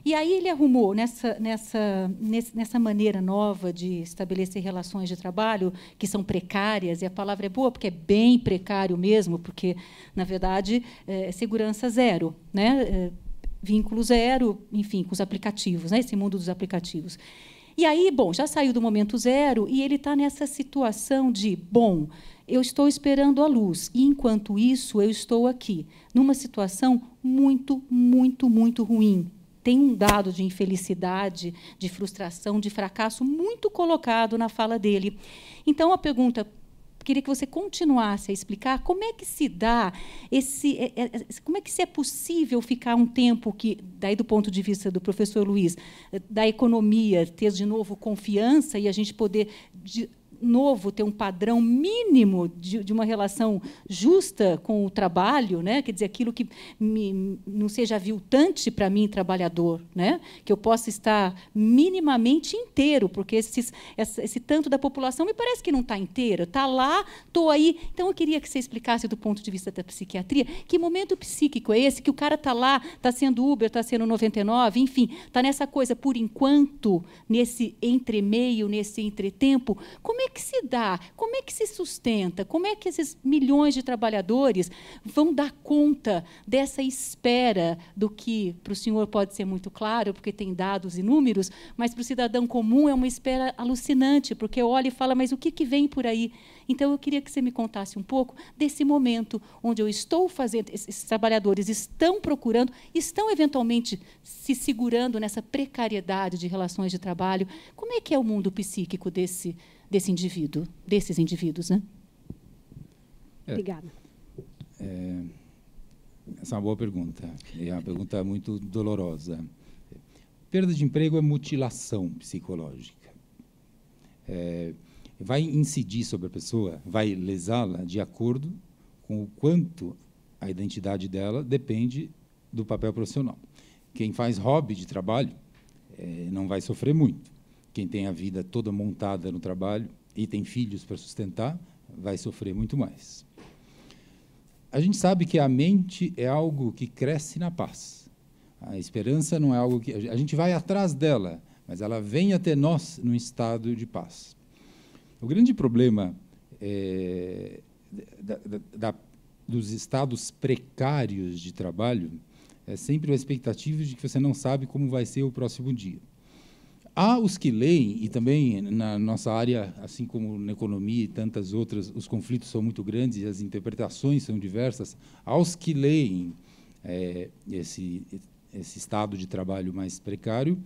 E aí ele arrumou, nessa maneira nova de estabelecer relações de trabalho, que são precárias, e a palavra é boa, porque é bem precário mesmo, porque, na verdade, é segurança zero, né? Vínculo zero, enfim, com os aplicativos, né? Esse mundo dos aplicativos. E aí, bom, já saiu do momento zero, e ele está nessa situação de, bom, eu estou esperando a luz, e, enquanto isso, eu estou aqui, numa situação muito, muito, muito ruim. Tem um dado de infelicidade, de frustração, de fracasso muito colocado na fala dele. Então, a pergunta, queria que você continuasse a explicar como é que se dá como é que é possível ficar um tempo que, daí do ponto de vista do professor Luiz, da economia, ter de novo confiança e a gente poder novo ter um padrão mínimo de uma relação justa com o trabalho, né? Quer dizer, aquilo que não seja aviltante para mim, trabalhador, né? Que eu possa estar minimamente inteiro, porque esse tanto da população me parece que não está inteira, está lá, estou aí. Então, eu queria que você explicasse, do ponto de vista da psiquiatria, que momento psíquico é esse, que o cara está lá, está sendo Uber, está sendo 99, enfim, está nessa coisa, por enquanto, nesse entremeio, nesse entretempo. Como é que se dá? Como é que se sustenta? Como é que esses milhões de trabalhadores vão dar conta dessa espera do que, para o senhor pode ser muito claro, porque tem dados e números, mas para o cidadão comum é uma espera alucinante, porque olha e fala, mas o que vem por aí? Então, eu queria que você me contasse um pouco desse momento onde eu estou fazendo, esses trabalhadores estão procurando, estão, eventualmente, se segurando nessa precariedade de relações de trabalho. Como é que é o mundo psíquico desses indivíduos, né? Obrigada. Essa é uma boa pergunta. É uma pergunta muito dolorosa. Perda de emprego é mutilação psicológica. Vai incidir sobre a pessoa, vai lesá-la de acordo com o quanto a identidade dela depende do papel profissional. Quem faz hobby de trabalho não vai sofrer muito. Quem tem a vida toda montada no trabalho e tem filhos para sustentar, vai sofrer muito mais. A gente sabe que a mente é algo que cresce na paz. A esperança não é algo que... A gente vai atrás dela, mas ela vem até nós num estado de paz. O grande problema dos estados precários de trabalho é sempre a expectativa de que você não sabe como vai ser o próximo dia. Há os que leem, e também na nossa área, assim como na economia e tantas outras, os conflitos são muito grandes e as interpretações são diversas. Há os que leem esse estado de trabalho mais precário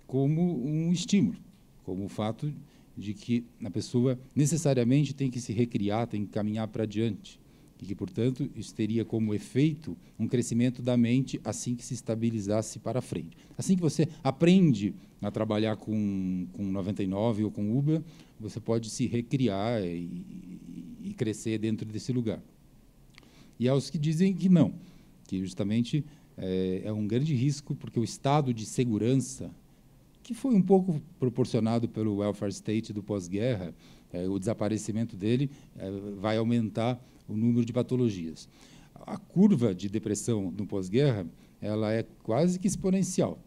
como um estímulo, como o fato de que a pessoa necessariamente tem que se recriar, tem que caminhar para adiante, e que, portanto, isso teria como efeito um crescimento da mente assim que se estabilizasse para frente. Assim que você aprende a trabalhar com 99 ou com Uber, você pode se recriar e crescer dentro desse lugar. E há os que dizem que não, que justamente é um grande risco, porque o estado de segurança, que foi um pouco proporcionado pelo welfare state do pós-guerra, o desaparecimento dele vai aumentar o número de patologias. A curva de depressão no pós-guerra, ela é quase que exponencial.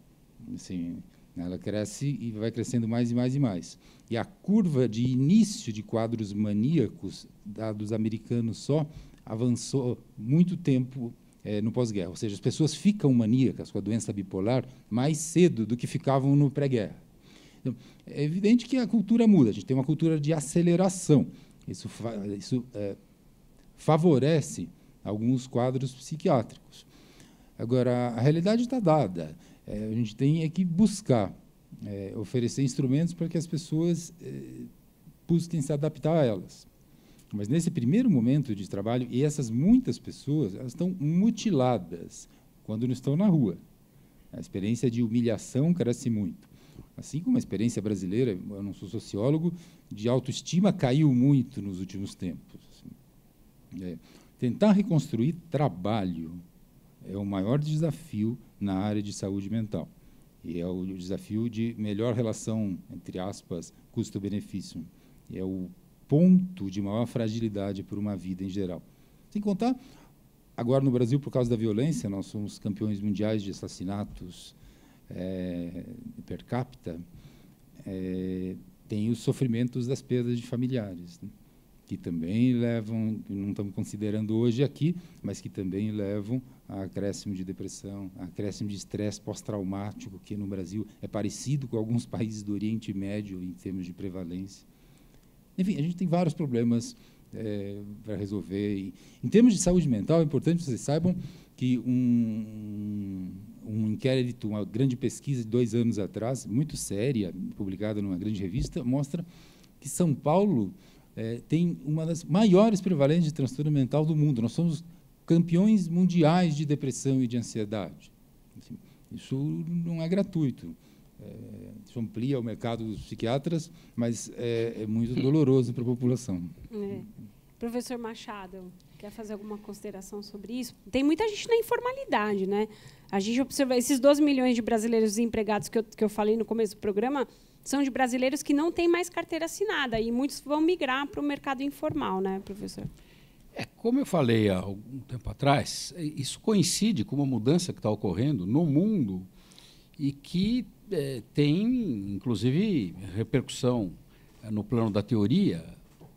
Assim, ela cresce e vai crescendo mais e mais e mais. E a curva de início de quadros maníacos dos americanos só avançou muito tempo no pós-guerra. Ou seja, as pessoas ficam maníacas com a doença bipolar mais cedo do que ficavam no pré-guerra. Então, é evidente que a cultura muda. A gente tem uma cultura de aceleração. Isso favorece alguns quadros psiquiátricos. Agora, a realidade está dada. A gente tem que buscar oferecer instrumentos para que as pessoas busquem se adaptar a elas. Mas, nesse primeiro momento de trabalho, e essas muitas pessoas elas estão mutiladas quando não estão na rua. A experiência de humilhação cresce muito. Assim como a experiência brasileira, eu não sou sociólogo, de autoestima caiu muito nos últimos tempos. Tentar reconstruir trabalho é o maior desafio na área de saúde mental. E é o desafio de melhor relação, entre aspas, custo-benefício. É o ponto de maior fragilidade para uma vida em geral. Sem contar, agora no Brasil, por causa da violência, nós somos campeões mundiais de assassinatos per capita, tem os sofrimentos das perdas de familiares, né, que também levam, não estamos considerando hoje aqui, mas que também levam a acréscimo de depressão, a acréscimo de estresse pós-traumático, que no Brasil é parecido com alguns países do Oriente Médio em termos de prevalência. Enfim, a gente tem vários problemas para resolver. E, em termos de saúde mental, é importante que vocês saibam que um inquérito, uma grande pesquisa de 2 anos atrás, muito séria, publicada numa grande revista, mostra que São Paulo tem uma das maiores prevalências de transtorno mental do mundo. Nós somos campeões mundiais de depressão e de ansiedade. Assim, isso não é gratuito. Isso amplia o mercado dos psiquiatras, mas é muito doloroso para a população. Professor Machado, quer fazer alguma consideração sobre isso? Tem muita gente na informalidade, né? A gente observa esses 12 milhões de brasileiros desempregados que eu falei no começo do programa, são de brasileiros que não têm mais carteira assinada, e muitos vão migrar para o mercado informal, né, professor? Como eu falei há algum tempo atrás, isso coincide com uma mudança que está ocorrendo no mundo e que tem, inclusive, repercussão no plano da teoria,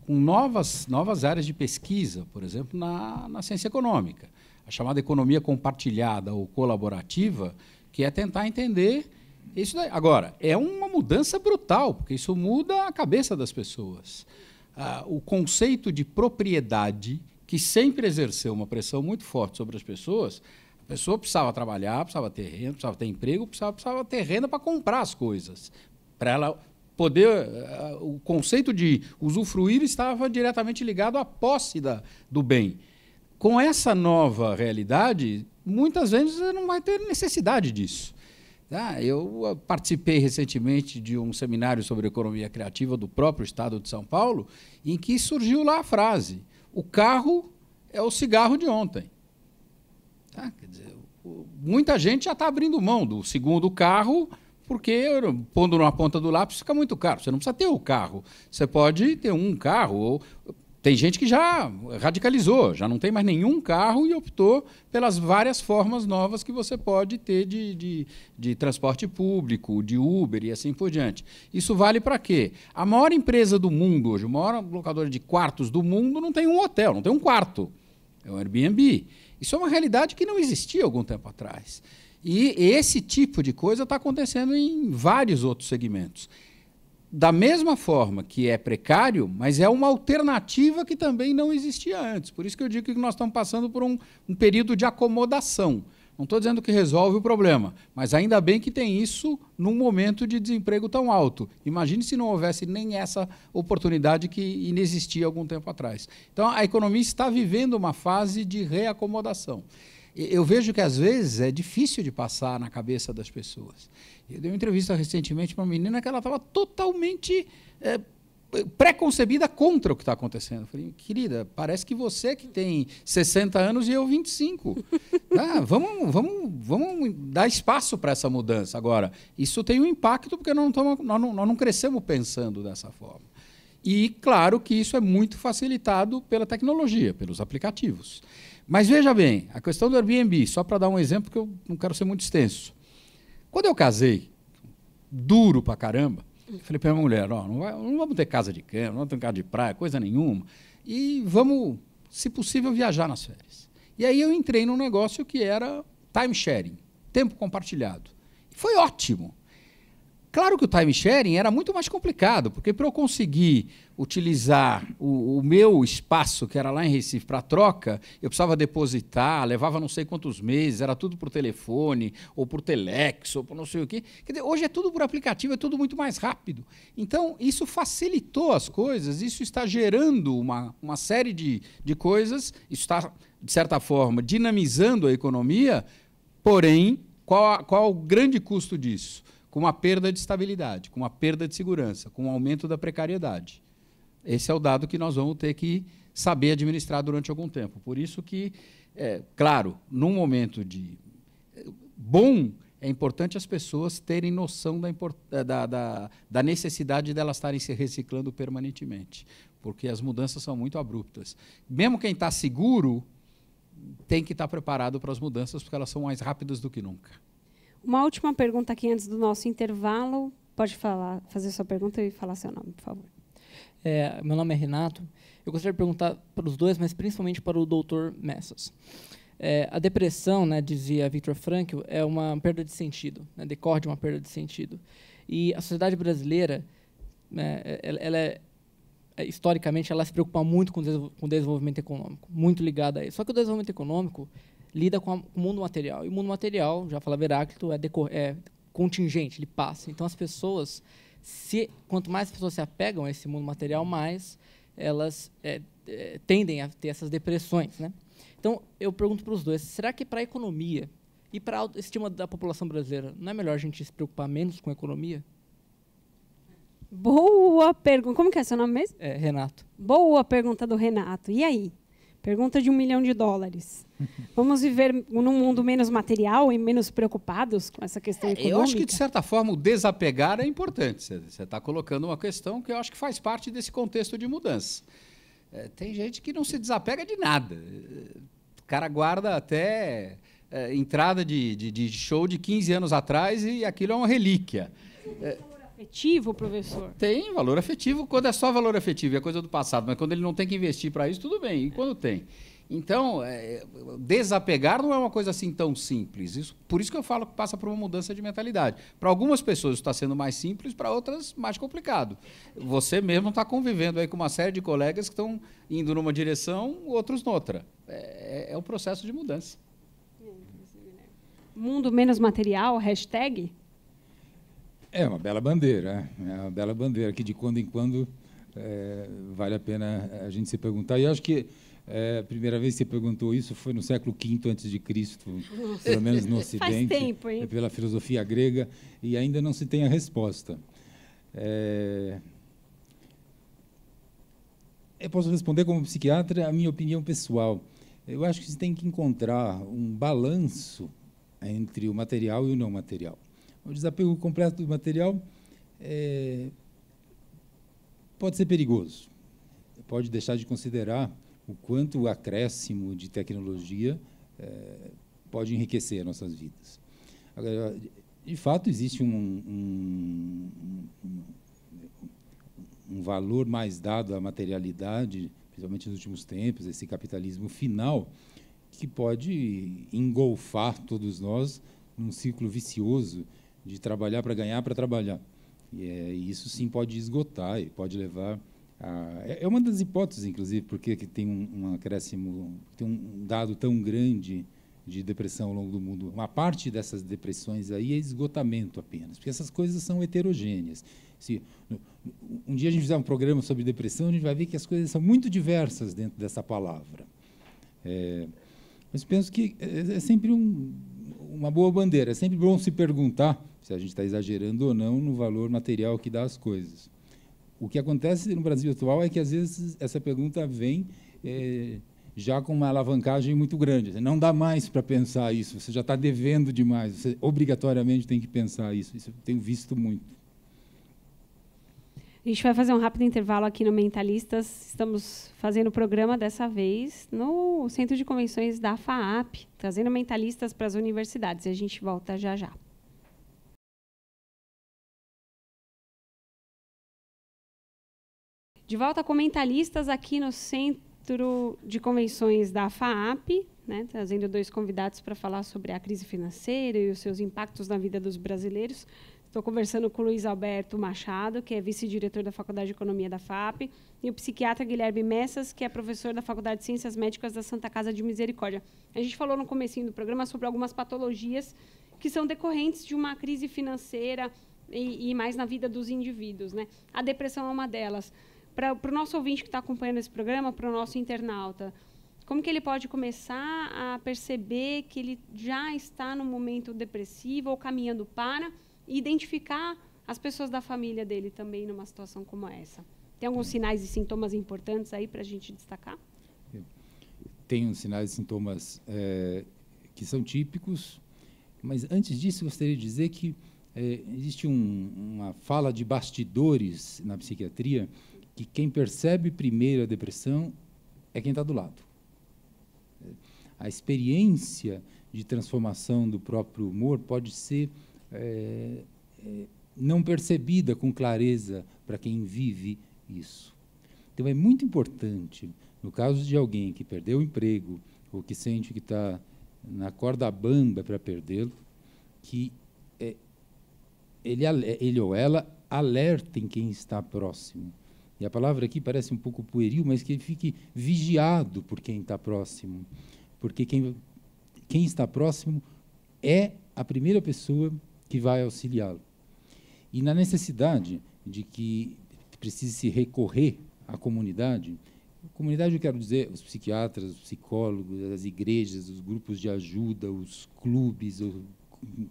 com novas áreas de pesquisa, por exemplo, na ciência econômica. A chamada economia compartilhada ou colaborativa, que é tentar entender isso daí. Agora, é uma mudança brutal, porque isso muda a cabeça das pessoas. O conceito de propriedade, que sempre exerceu uma pressão muito forte sobre as pessoas, a pessoa precisava trabalhar, precisava ter renda, precisava ter emprego, precisava ter renda para comprar as coisas. Para ela poder... O conceito de usufruir estava diretamente ligado à posse do bem. Com essa nova realidade, muitas vezes você não vai ter necessidade disso. Eu participei recentemente de um seminário sobre economia criativa do próprio Estado de São Paulo, em que surgiu lá a frase: o carro é o cigarro de ontem. Quer dizer, muita gente já está abrindo mão do segundo carro porque, pondo na ponta do lápis, fica muito caro. Você não precisa ter o carro. Você pode ter um carro. Ou tem gente que já radicalizou, já não tem mais nenhum carro e optou pelas várias formas novas que você pode ter de transporte público, de Uber e assim por diante. Isso vale para quê? A maior empresa do mundo hoje, a maior locadora de quartos do mundo, não tem um hotel, não tem um quarto. É o Airbnb. Isso é uma realidade que não existia algum tempo atrás. E esse tipo de coisa está acontecendo em vários outros segmentos. Da mesma forma que é precário, mas é uma alternativa que também não existia antes. Por isso que eu digo que nós estamos passando por um período de acomodação. Não estou dizendo que resolve o problema, mas ainda bem que tem isso num momento de desemprego tão alto. Imagine se não houvesse nem essa oportunidade que inexistia algum tempo atrás. Então, a economia está vivendo uma fase de reacomodação. Eu vejo que, às vezes, é difícil de passar na cabeça das pessoas. Eu dei uma entrevista recentemente para uma menina que ela estava totalmente pré-concebida contra o que está acontecendo. Eu falei, querida, parece que você que tem 60 anos e eu 25. Vamos dar espaço para essa mudança. Agora, isso tem um impacto porque nós não crescemos pensando dessa forma. E, claro, que isso é muito facilitado pela tecnologia, pelos aplicativos. Mas, veja bem, a questão do Airbnb, só para dar um exemplo, que eu não quero ser muito extenso. Quando eu casei, duro pra caramba, falei para minha mulher, não vamos ter casa de cama, não vamos ter casa de praia, coisa nenhuma, e vamos, se possível, viajar nas férias. E aí eu entrei num negócio que era time sharing, tempo compartilhado. E foi ótimo. Claro que o time sharing era muito mais complicado, porque para eu conseguir utilizar o meu espaço, que era lá em Recife, para troca, eu precisava depositar, levava não sei quantos meses, era tudo por telefone, ou por telex, ou por não sei o quê. Quer dizer, hoje é tudo por aplicativo, é tudo muito mais rápido. Então, isso facilitou as coisas, isso está gerando uma série de coisas, isso está, de certa forma, dinamizando a economia, porém, qual o grande custo disso? Com uma perda de estabilidade, com uma perda de segurança, com um aumento da precariedade. Esse é o dado que nós vamos ter que saber administrar durante algum tempo. Por isso que, claro, num momento bom, é importante as pessoas terem noção da necessidade delas estarem se reciclando permanentemente, porque as mudanças são muito abruptas. Mesmo quem está seguro tem que estar preparado para as mudanças, porque elas são mais rápidas do que nunca. Uma última pergunta aqui antes do nosso intervalo. Pode fazer sua pergunta e falar seu nome, por favor. Meu nome é Renato. Eu gostaria de perguntar para os dois, mas principalmente para o Dr. Messas. A depressão, né, dizia Viktor Frankl, é uma perda de sentido, né, decorre de uma perda de sentido. E a sociedade brasileira, né, historicamente, ela se preocupa muito com o desenvolvimento econômico, muito ligada a isso. Só que o desenvolvimento econômico lida com o mundo material. E o mundo material, já falava Heráclito, é contingente, ele passa. Então, as pessoas, quanto mais as pessoas se apegam a esse mundo material, mais elas tendem a ter essas depressões, né? Então, eu pergunto para os dois, será que para a economia e para a autoestima da população brasileira, não é melhor a gente se preocupar menos com a economia? Boa pergunta. Como que é seu nome mesmo? Renato. Boa pergunta do Renato. E aí? Pergunta de $1 milhão. Vamos viver num mundo menos material e menos preocupados com essa questão econômica? Eu acho que, de certa forma, o desapegar é importante. Você está colocando uma questão que eu acho que faz parte desse contexto de mudança. Tem gente que não se desapega de nada. O cara guarda até entrada de show de 15 anos atrás e aquilo é uma relíquia. Afetivo, professor? Tem valor afetivo, quando é só valor afetivo, é coisa do passado, mas quando ele não tem que investir para isso, tudo bem, e quando tem? Então, desapegar não é uma coisa assim tão simples, por isso que eu falo que passa por uma mudança de mentalidade. Para algumas pessoas isso está sendo mais simples, para outras mais complicado. Você mesmo está convivendo aí com uma série de colegas que estão indo numa direção, outros noutra. É um processo de mudança. Mundo menos material, hashtag? É uma bela bandeira, que de quando em quando vale a pena a gente se perguntar. E eu acho que a primeira vez que você perguntou isso foi no século V a.C., pelo menos no Ocidente, Faz tempo, hein? Pela filosofia grega, e ainda não se tem a resposta. Eu posso responder como psiquiatra a minha opinião pessoal. Eu acho que você tem que encontrar um balanço entre o material e o não material. O desapego completo do material pode ser perigoso. Pode deixar de considerar o quanto o acréscimo de tecnologia pode enriquecer as nossas vidas. Agora, de fato, existe um valor mais dado à materialidade, principalmente nos últimos tempos, esse capitalismo final, que pode engolfar todos nós num ciclo vicioso de trabalhar para ganhar para trabalhar. E isso, sim, pode esgotar e pode levar a... É uma das hipóteses, inclusive, porque que tem um acréscimo, tem um dado tão grande de depressão ao longo do mundo. Uma parte dessas depressões aí é esgotamento apenas, porque essas coisas são heterogêneas. Se um dia a gente fizer um programa sobre depressão, a gente vai ver que as coisas são muito diversas dentro dessa palavra. Mas penso que é sempre uma boa bandeira. É sempre bom se perguntar se a gente está exagerando ou não no valor material que dá às coisas. O que acontece no Brasil atual é que, às vezes, essa pergunta vem já com uma alavancagem muito grande. Não dá mais para pensar isso, você já está devendo demais, você obrigatoriamente tem que pensar isso. Isso eu tenho visto muito. A gente vai fazer um rápido intervalo aqui no Mentalistas. Estamos fazendo o programa, dessa vez, no Centro de Convenções da FAAP, trazendo mentalistas para as universidades. E a gente volta já já. De volta com Mentalistas aqui no Centro de Convenções da FAAP, né, trazendo 2 convidados para falar sobre a crise financeira e os seus impactos na vida dos brasileiros. Estou conversando com o Luiz Alberto Machado, que é vice-diretor da Faculdade de Economia da FAAP, e o psiquiatra Guilherme Messas, que é professor da Faculdade de Ciências Médicas da Santa Casa de Misericórdia. A gente falou no comecinho do programa sobre algumas patologias que são decorrentes de uma crise financeira e mais na vida dos indivíduos, né? A depressão é uma delas. Para o nosso ouvinte que está acompanhando esse programa, para o nosso internauta, como que ele pode começar a perceber que ele já está num momento depressivo ou caminhando para, e identificar as pessoas da família dele também numa situação como essa? Tem alguns sinais e sintomas importantes aí para a gente destacar? Tem uns sinais e sintomas que são típicos, mas antes disso gostaria de dizer que existe uma fala de bastidores na psiquiatria, que quem percebe primeiro a depressão é quem está do lado. A experiência de transformação do próprio humor pode ser não percebida com clareza para quem vive isso. Então, é muito importante, no caso de alguém que perdeu o emprego ou que sente que está na corda bamba para perdê-lo, que ele ou ela alertem quem está próximo. E a palavra aqui parece um pouco pueril, mas que ele fique vigiado por quem está próximo, porque quem está próximo é a primeira pessoa que vai auxiliá-lo. E na necessidade de que precise se recorrer à comunidade eu quero dizer os psiquiatras, os psicólogos, as igrejas, os grupos de ajuda, os clubes, o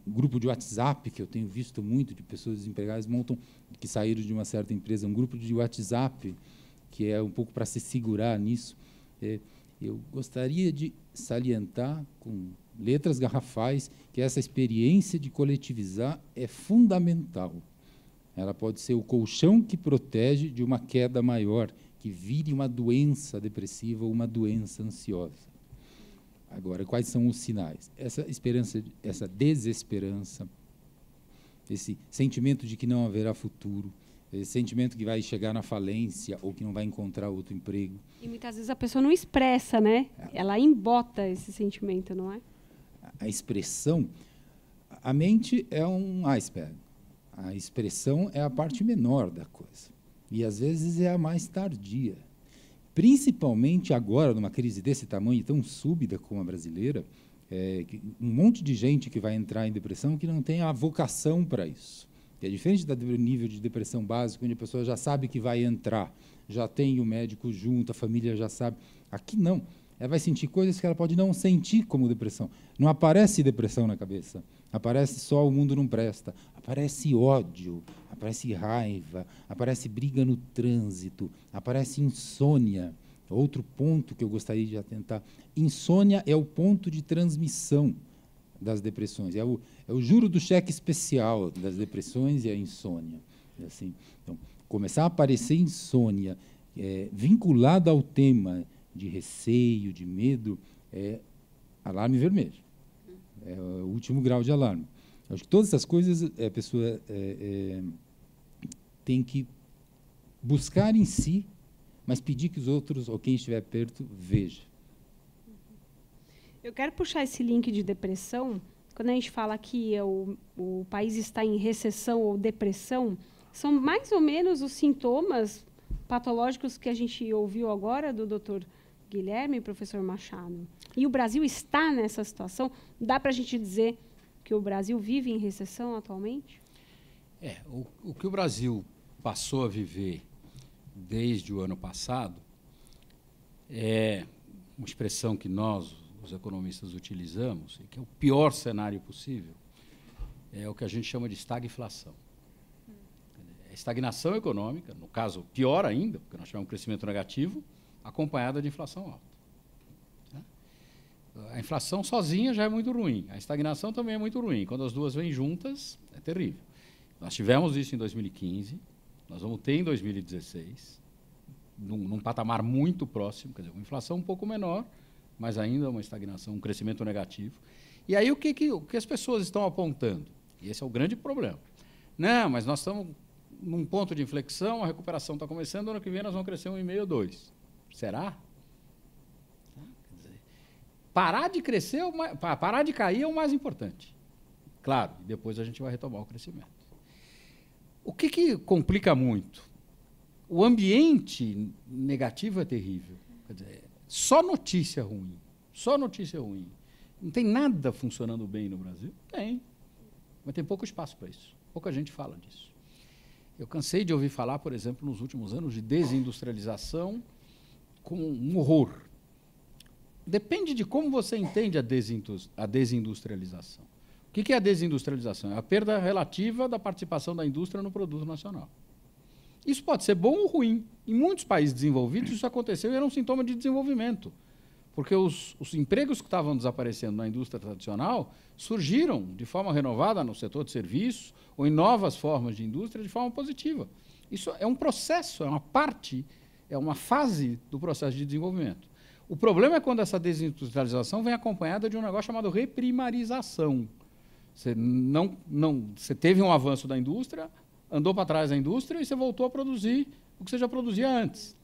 grupo de WhatsApp, que eu tenho visto muito, de pessoas desempregadas que saíram de uma certa empresa, um grupo de WhatsApp, que é um pouco para se segurar nisso. Eu gostaria de salientar com letras garrafais que essa experiência de coletivizar é fundamental. Ela pode ser o colchão que protege de uma queda maior, que vire uma doença depressiva ou uma doença ansiosa. Agora, quais são os sinais? Essa esperança, essa desesperança, esse sentimento de que não haverá futuro, esse sentimento que vai chegar na falência ou que não vai encontrar outro emprego. E muitas vezes a pessoa não expressa, né? Ela embota esse sentimento, não é? A expressão, a mente é um iceberg. A expressão é a parte menor da coisa. E, às vezes, é a mais tardia. Principalmente agora, numa crise desse tamanho, tão súbita como a brasileira, um monte de gente que vai entrar em depressão que não tem a vocação para isso. É diferente do nível de depressão básico, onde a pessoa já sabe que vai entrar, já tem o médico junto, a família já sabe. Aqui, não. Ela vai sentir coisas que ela pode não sentir como depressão. Não aparece depressão na cabeça. Aparece só o mundo não presta. Aparece ódio, aparece raiva, aparece briga no trânsito, aparece insônia. Outro ponto que eu gostaria de atentar. Insônia é o ponto de transmissão. das depressões. É o juro do cheque especial das depressões e a insônia. Assim, então, começar a aparecer insônia vinculada ao tema de receio, de medo, é alarme vermelho. É o último grau de alarme. Acho que todas essas coisas a pessoa tem que buscar em si, mas pedir que os outros, ou quem estiver perto, veja. Eu quero puxar esse link de depressão. Quando a gente fala que o país está em recessão ou depressão, são mais ou menos os sintomas patológicos que a gente ouviu agora do Dr. Guilherme e professor Machado. E o Brasil está nessa situação? Dá para a gente dizer que o Brasil vive em recessão atualmente? O que o Brasil passou a viver desde o ano passado é uma expressão que nós, os economistas, utilizamos, e que é o pior cenário possível, é o que a gente chama de estagflação. É estagnação econômica, no caso, pior ainda, porque nós tivemos um crescimento negativo, acompanhada de inflação alta. A inflação sozinha já é muito ruim, a estagnação também é muito ruim. Quando as duas vêm juntas, é terrível. Nós tivemos isso em 2015, nós vamos ter em 2016, num patamar muito próximo, quer dizer, uma inflação um pouco menor, mas ainda uma estagnação, um crescimento negativo. E aí o que as pessoas estão apontando? E esse é o grande problema. Não, mas nós estamos num ponto de inflexão, a recuperação está começando, ano que vem nós vamos crescer 1,5% ou 2%. Será? Parar de crescer, parar de cair é o mais importante. Claro, depois a gente vai retomar o crescimento. O que complica muito? O ambiente negativo é terrível. Quer dizer, só notícia ruim. Só notícia ruim. Não tem nada funcionando bem no Brasil? Tem. Mas tem pouco espaço para isso. Pouca gente fala disso. Eu cansei de ouvir falar, por exemplo, nos últimos anos, de desindustrialização como um horror. Depende de como você entende a desindustrialização. O que é a desindustrialização? É a perda relativa da participação da indústria no produto nacional. Isso pode ser bom ou ruim. Em muitos países desenvolvidos, isso aconteceu e era um sintoma de desenvolvimento. Porque os empregos que estavam desaparecendo na indústria tradicional surgiram de forma renovada no setor de serviços ou em novas formas de indústria de forma positiva. Isso é um processo, é uma parte, é uma fase do processo de desenvolvimento. O problema é quando essa desindustrialização vem acompanhada de um negócio chamado reprimarização. Você teve um avanço da indústria, andou para trás da indústria e você voltou a produzir o que você já produzia antes.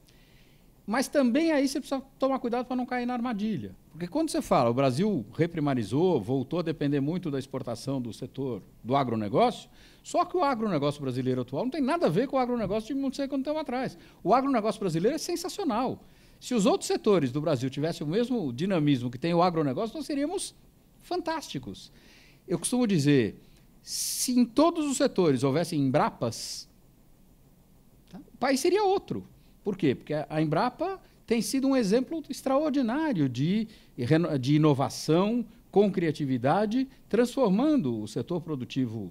Mas também aí você precisa tomar cuidado para não cair na armadilha. Porque quando você fala, o Brasil reprimarizou, voltou a depender muito da exportação do setor do agronegócio, só que o agronegócio brasileiro atual não tem nada a ver com o agronegócio de não sei quanto tempo atrás. O agronegócio brasileiro é sensacional. Se os outros setores do Brasil tivessem o mesmo dinamismo que tem o agronegócio, nós seríamos fantásticos. Eu costumo dizer, se em todos os setores houvessem Embrapas, tá, o país seria outro. Por quê? Porque a Embrapa tem sido um exemplo extraordinário de inovação com criatividade, transformando o setor produtivo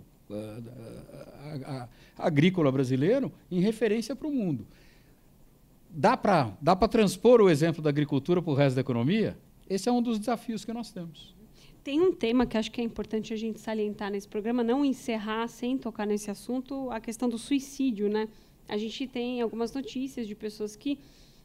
agrícola brasileiro em referência para o mundo. Dá para transpor o exemplo da agricultura para o resto da economia? Esse é um dos desafios que nós temos. Tem um tema que acho que é importante a gente salientar nesse programa, não encerrar sem tocar nesse assunto, a questão do suicídio, né? A gente tem algumas notícias de pessoas que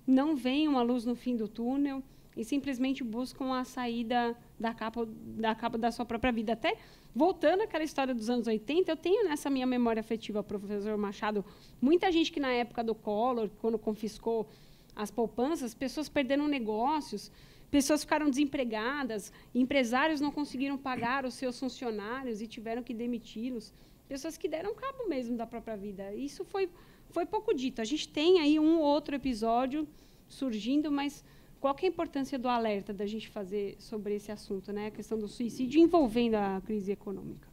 não veem uma luz no fim do túnel e simplesmente buscam a saída da capa da sua própria vida. Até voltando àquela história dos anos 80, eu tenho nessa minha memória afetiva, professor Machado, muita gente que na época do Collor, quando confiscou as poupanças, pessoas perderam negócios, pessoas ficaram desempregadas, empresários não conseguiram pagar os seus funcionários e tiveram que demiti-los, pessoas que deram cabo mesmo da própria vida. Isso foi pouco dito. A gente tem aí um ou outro episódio surgindo, mas qual que é a importância do alerta da gente fazer sobre esse assunto, né? A questão do suicídio envolvendo a crise econômica.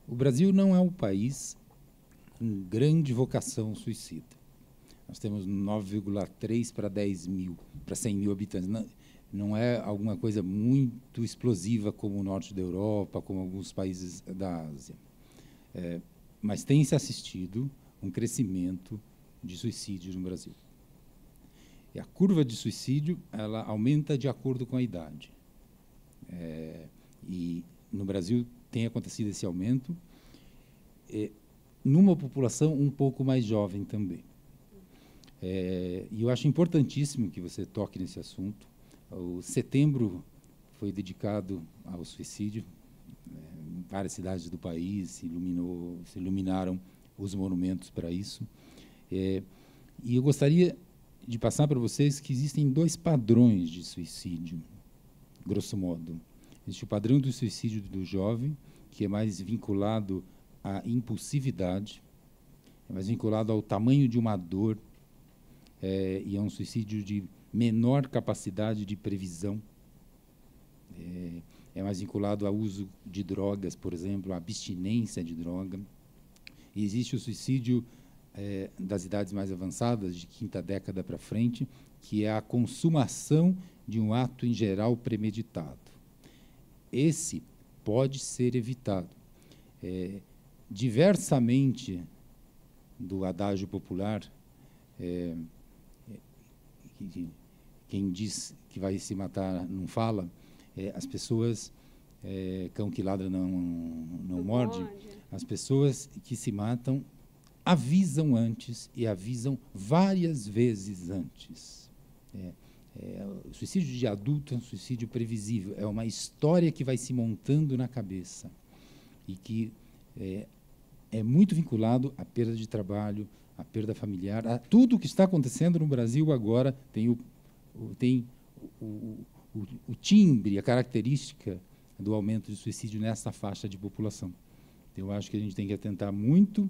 O Brasil não é um país com grande vocação suicida. Nós temos 9,3 para 10 mil, para 100 mil habitantes. Não é alguma coisa muito explosiva como o norte da Europa, como alguns países da Ásia. Mas tem se assistido um crescimento de suicídio no Brasil. E a curva de suicídio ela aumenta de acordo com a idade. E no Brasil tem acontecido esse aumento, numa população um pouco mais jovem também. E eu acho importantíssimo que você toque nesse assunto. O setembro foi dedicado ao suicídio. Em várias cidades do país se iluminaram os monumentos para isso. E eu gostaria de passar para vocês que existem 2 padrões de suicídio, grosso modo. Existe o padrão do suicídio do jovem, que é mais vinculado à impulsividade, é mais vinculado ao tamanho de uma dor, e é um suicídio de menor capacidade de previsão. É mais vinculado ao uso de drogas, por exemplo, à abstinência de droga. E existe o suicídio das idades mais avançadas, de 5ª década para frente, que é a consumação de um ato, em geral, premeditado. Esse pode ser evitado. Diversamente do adágio popular, quem diz que vai se matar não fala, as pessoas, cão que ladra não morde, as pessoas que se matam avisam antes e avisam várias vezes antes. O suicídio de adulto é um suicídio previsível, é uma história que vai se montando na cabeça e que é muito vinculado à perda de trabalho, à perda familiar, a tudo o que está acontecendo no Brasil agora tem o timbre, a característica do aumento de suicídio nessa faixa de população. Então, eu acho que a gente tem que atentar muito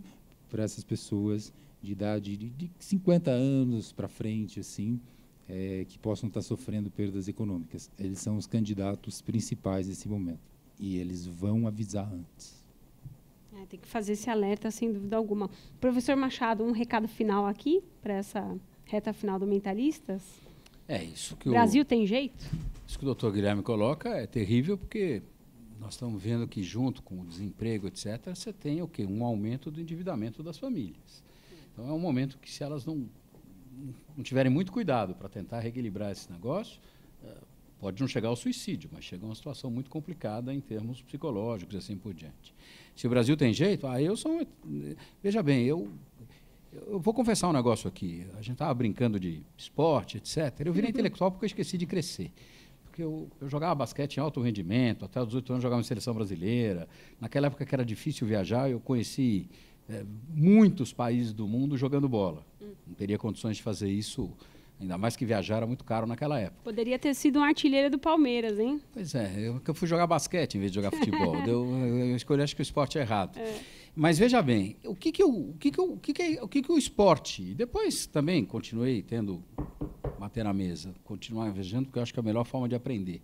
para essas pessoas de idade de 50 anos para frente, assim, que possam estar sofrendo perdas econômicas. Eles são os candidatos principais nesse momento. E eles vão avisar antes. Tem que fazer esse alerta, sem dúvida alguma. Professor Machado, um recado final aqui, para essa reta final do Mentalistas? Isso que o Brasil tem jeito? Isso que o doutor Guilherme coloca é terrível, porque nós estamos vendo que, junto com o desemprego, etc., você tem o quê? Um aumento do endividamento das famílias. Então, é um momento que, se elas não tiverem muito cuidado para tentar reequilibrar esse negócio, pode não chegar ao suicídio, mas chega a uma situação muito complicada em termos psicológicos e assim por diante. Se o Brasil tem jeito, veja bem, eu vou confessar um negócio aqui. A gente estava brincando de esporte, etc. Eu virei intelectual porque eu esqueci de crescer. Porque eu jogava basquete em alto rendimento, até os 18 anos jogava em seleção brasileira. Naquela época que era difícil viajar, eu conheci muitos países do mundo jogando bola. Não teria condições de fazer isso, ainda mais que viajar era muito caro naquela época. Poderia ter sido um artilheiro do Palmeiras, hein? Pois eu fui jogar basquete em vez de jogar futebol. Eu escolhi, acho que o esporte é errado. Mas veja bem, o que o esporte... Depois também continuei bater na mesa, continuar viajando, porque eu acho que é a melhor forma de aprender.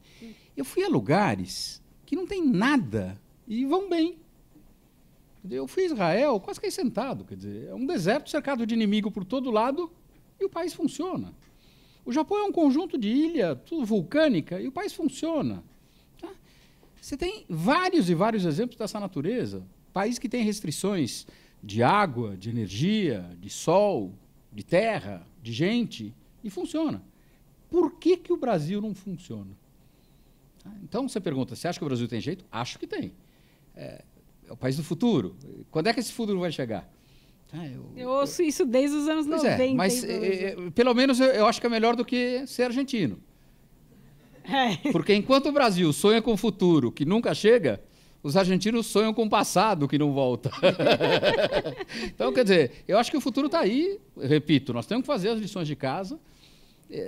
Eu fui a lugares que não tem nada e vão bem. Eu fui a Israel, quase caí sentado. Quer dizer, é um deserto cercado de inimigo por todo lado e o país funciona. O Japão é um conjunto de ilha, tudo vulcânica, e o país funciona. Tá? Você tem vários e vários exemplos dessa natureza. País que tem restrições de água, de energia, de sol, de terra, de gente, e funciona. Por que o Brasil não funciona? Tá? Então, você pergunta, você acha que o Brasil tem jeito? Acho que tem. É o país do futuro. Quando é que esse futuro vai chegar? Eu ouço isso desde os anos 90. Mas, pelo menos, eu acho que é melhor do que ser argentino. Porque enquanto o Brasil sonha com o futuro que nunca chega, os argentinos sonham com o passado que não volta. Então, quer dizer, eu acho que o futuro está aí. Repito, nós temos que fazer as lições de casa.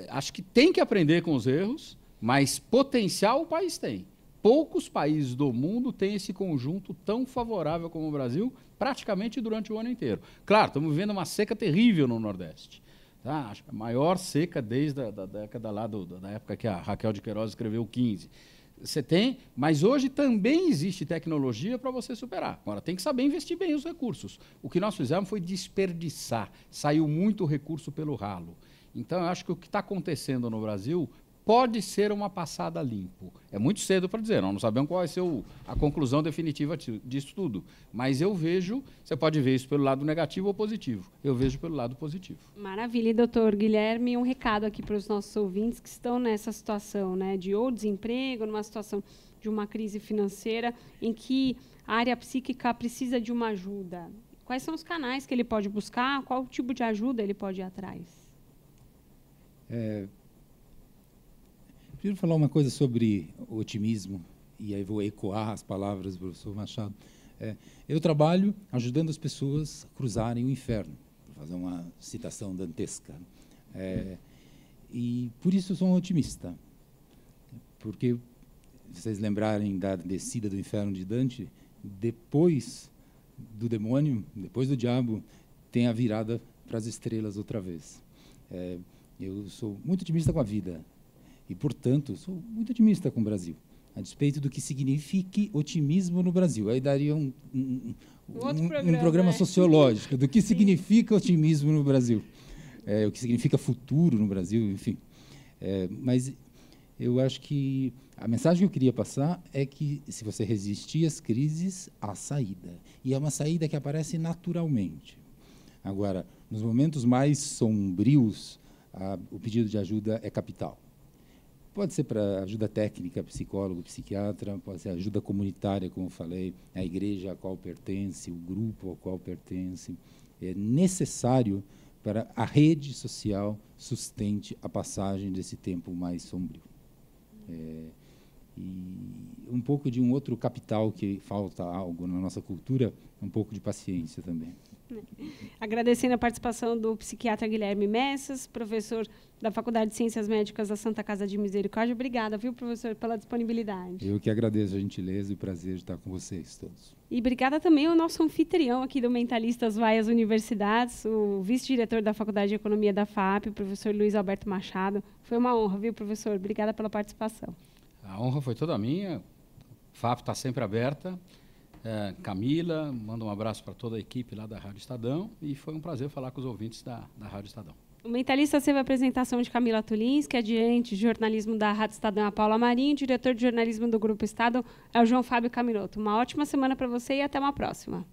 Acho que tem que aprender com os erros, mas potencial o país tem. Poucos países do mundo têm esse conjunto tão favorável como o Brasil, praticamente durante o ano inteiro. Claro, estamos vivendo uma seca terrível no Nordeste. Tá? Acho que a maior seca desde a década lá da época que a Raquel de Queiroz escreveu o 15. Você tem, mas hoje também existe tecnologia para você superar. Agora, tem que saber investir bem os recursos. O que nós fizemos foi desperdiçar. Saiu muito recurso pelo ralo. Então, eu acho que o que está acontecendo no Brasil pode ser uma passada limpo. É muito cedo para dizer, não sabemos qual vai ser a conclusão definitiva disso tudo. Mas eu vejo, você pode ver isso pelo lado negativo ou positivo. Eu vejo pelo lado positivo. Maravilha. E, doutor Guilherme, um recado aqui para os nossos ouvintes que estão nessa situação, né, de ou desemprego, numa situação de uma crise financeira, em que a área psíquica precisa de uma ajuda. Quais são os canais que ele pode buscar? Qual tipo de ajuda ele pode ir atrás? Preciso falar uma coisa sobre otimismo, e aí vou ecoar as palavras do professor Machado. Eu trabalho ajudando as pessoas a cruzarem o inferno, para fazer uma citação dantesca. E por isso eu sou um otimista, porque, se vocês lembrarem da descida do inferno de Dante, depois do demônio, depois do diabo, tem a virada para as estrelas outra vez. Eu sou muito otimista com a vida e, portanto, sou muito otimista com o Brasil, a despeito do que signifique otimismo no Brasil. Aí daria um programa sociológico do que significa otimismo no Brasil, o que significa futuro no Brasil, enfim. Mas eu acho que a mensagem que eu queria passar é que, se você resistir às crises, há saída. E é uma saída que aparece naturalmente. Agora, nos momentos mais sombrios, o pedido de ajuda é capital. Pode ser para ajuda técnica, psicólogo, psiquiatra, pode ser ajuda comunitária, como eu falei, a igreja a qual pertence, o grupo ao qual pertence. É necessário para a rede social sustente a passagem desse tempo mais sombrio. E um pouco de um outro capital que falta algo na nossa cultura, um pouco de paciência também. Agradecendo a participação do psiquiatra Guilherme Messas, professor da Faculdade de Ciências Médicas da Santa Casa de Misericórdia. Obrigada, viu, professor, pela disponibilidade. Eu que agradeço a gentileza e o prazer de estar com vocês todos. E obrigada também ao nosso anfitrião aqui do Mentalistas Vai às Universidades, o vice-diretor da Faculdade de Economia da FAP, o professor Luiz Alberto Machado. Foi uma honra, viu, professor? Obrigada pela participação. A honra foi toda minha. A FAP está sempre aberta. Camila, manda um abraço para toda a equipe lá da Rádio Estadão e foi um prazer falar com os ouvintes da Rádio Estadão. O Mentalista teve a apresentação de Camila Tulins, que é gerente de jornalismo da Rádio Estadão, a Paula Marinho, diretor de jornalismo do Grupo Estado é o João Fábio Caminoto. Uma ótima semana para você e até uma próxima.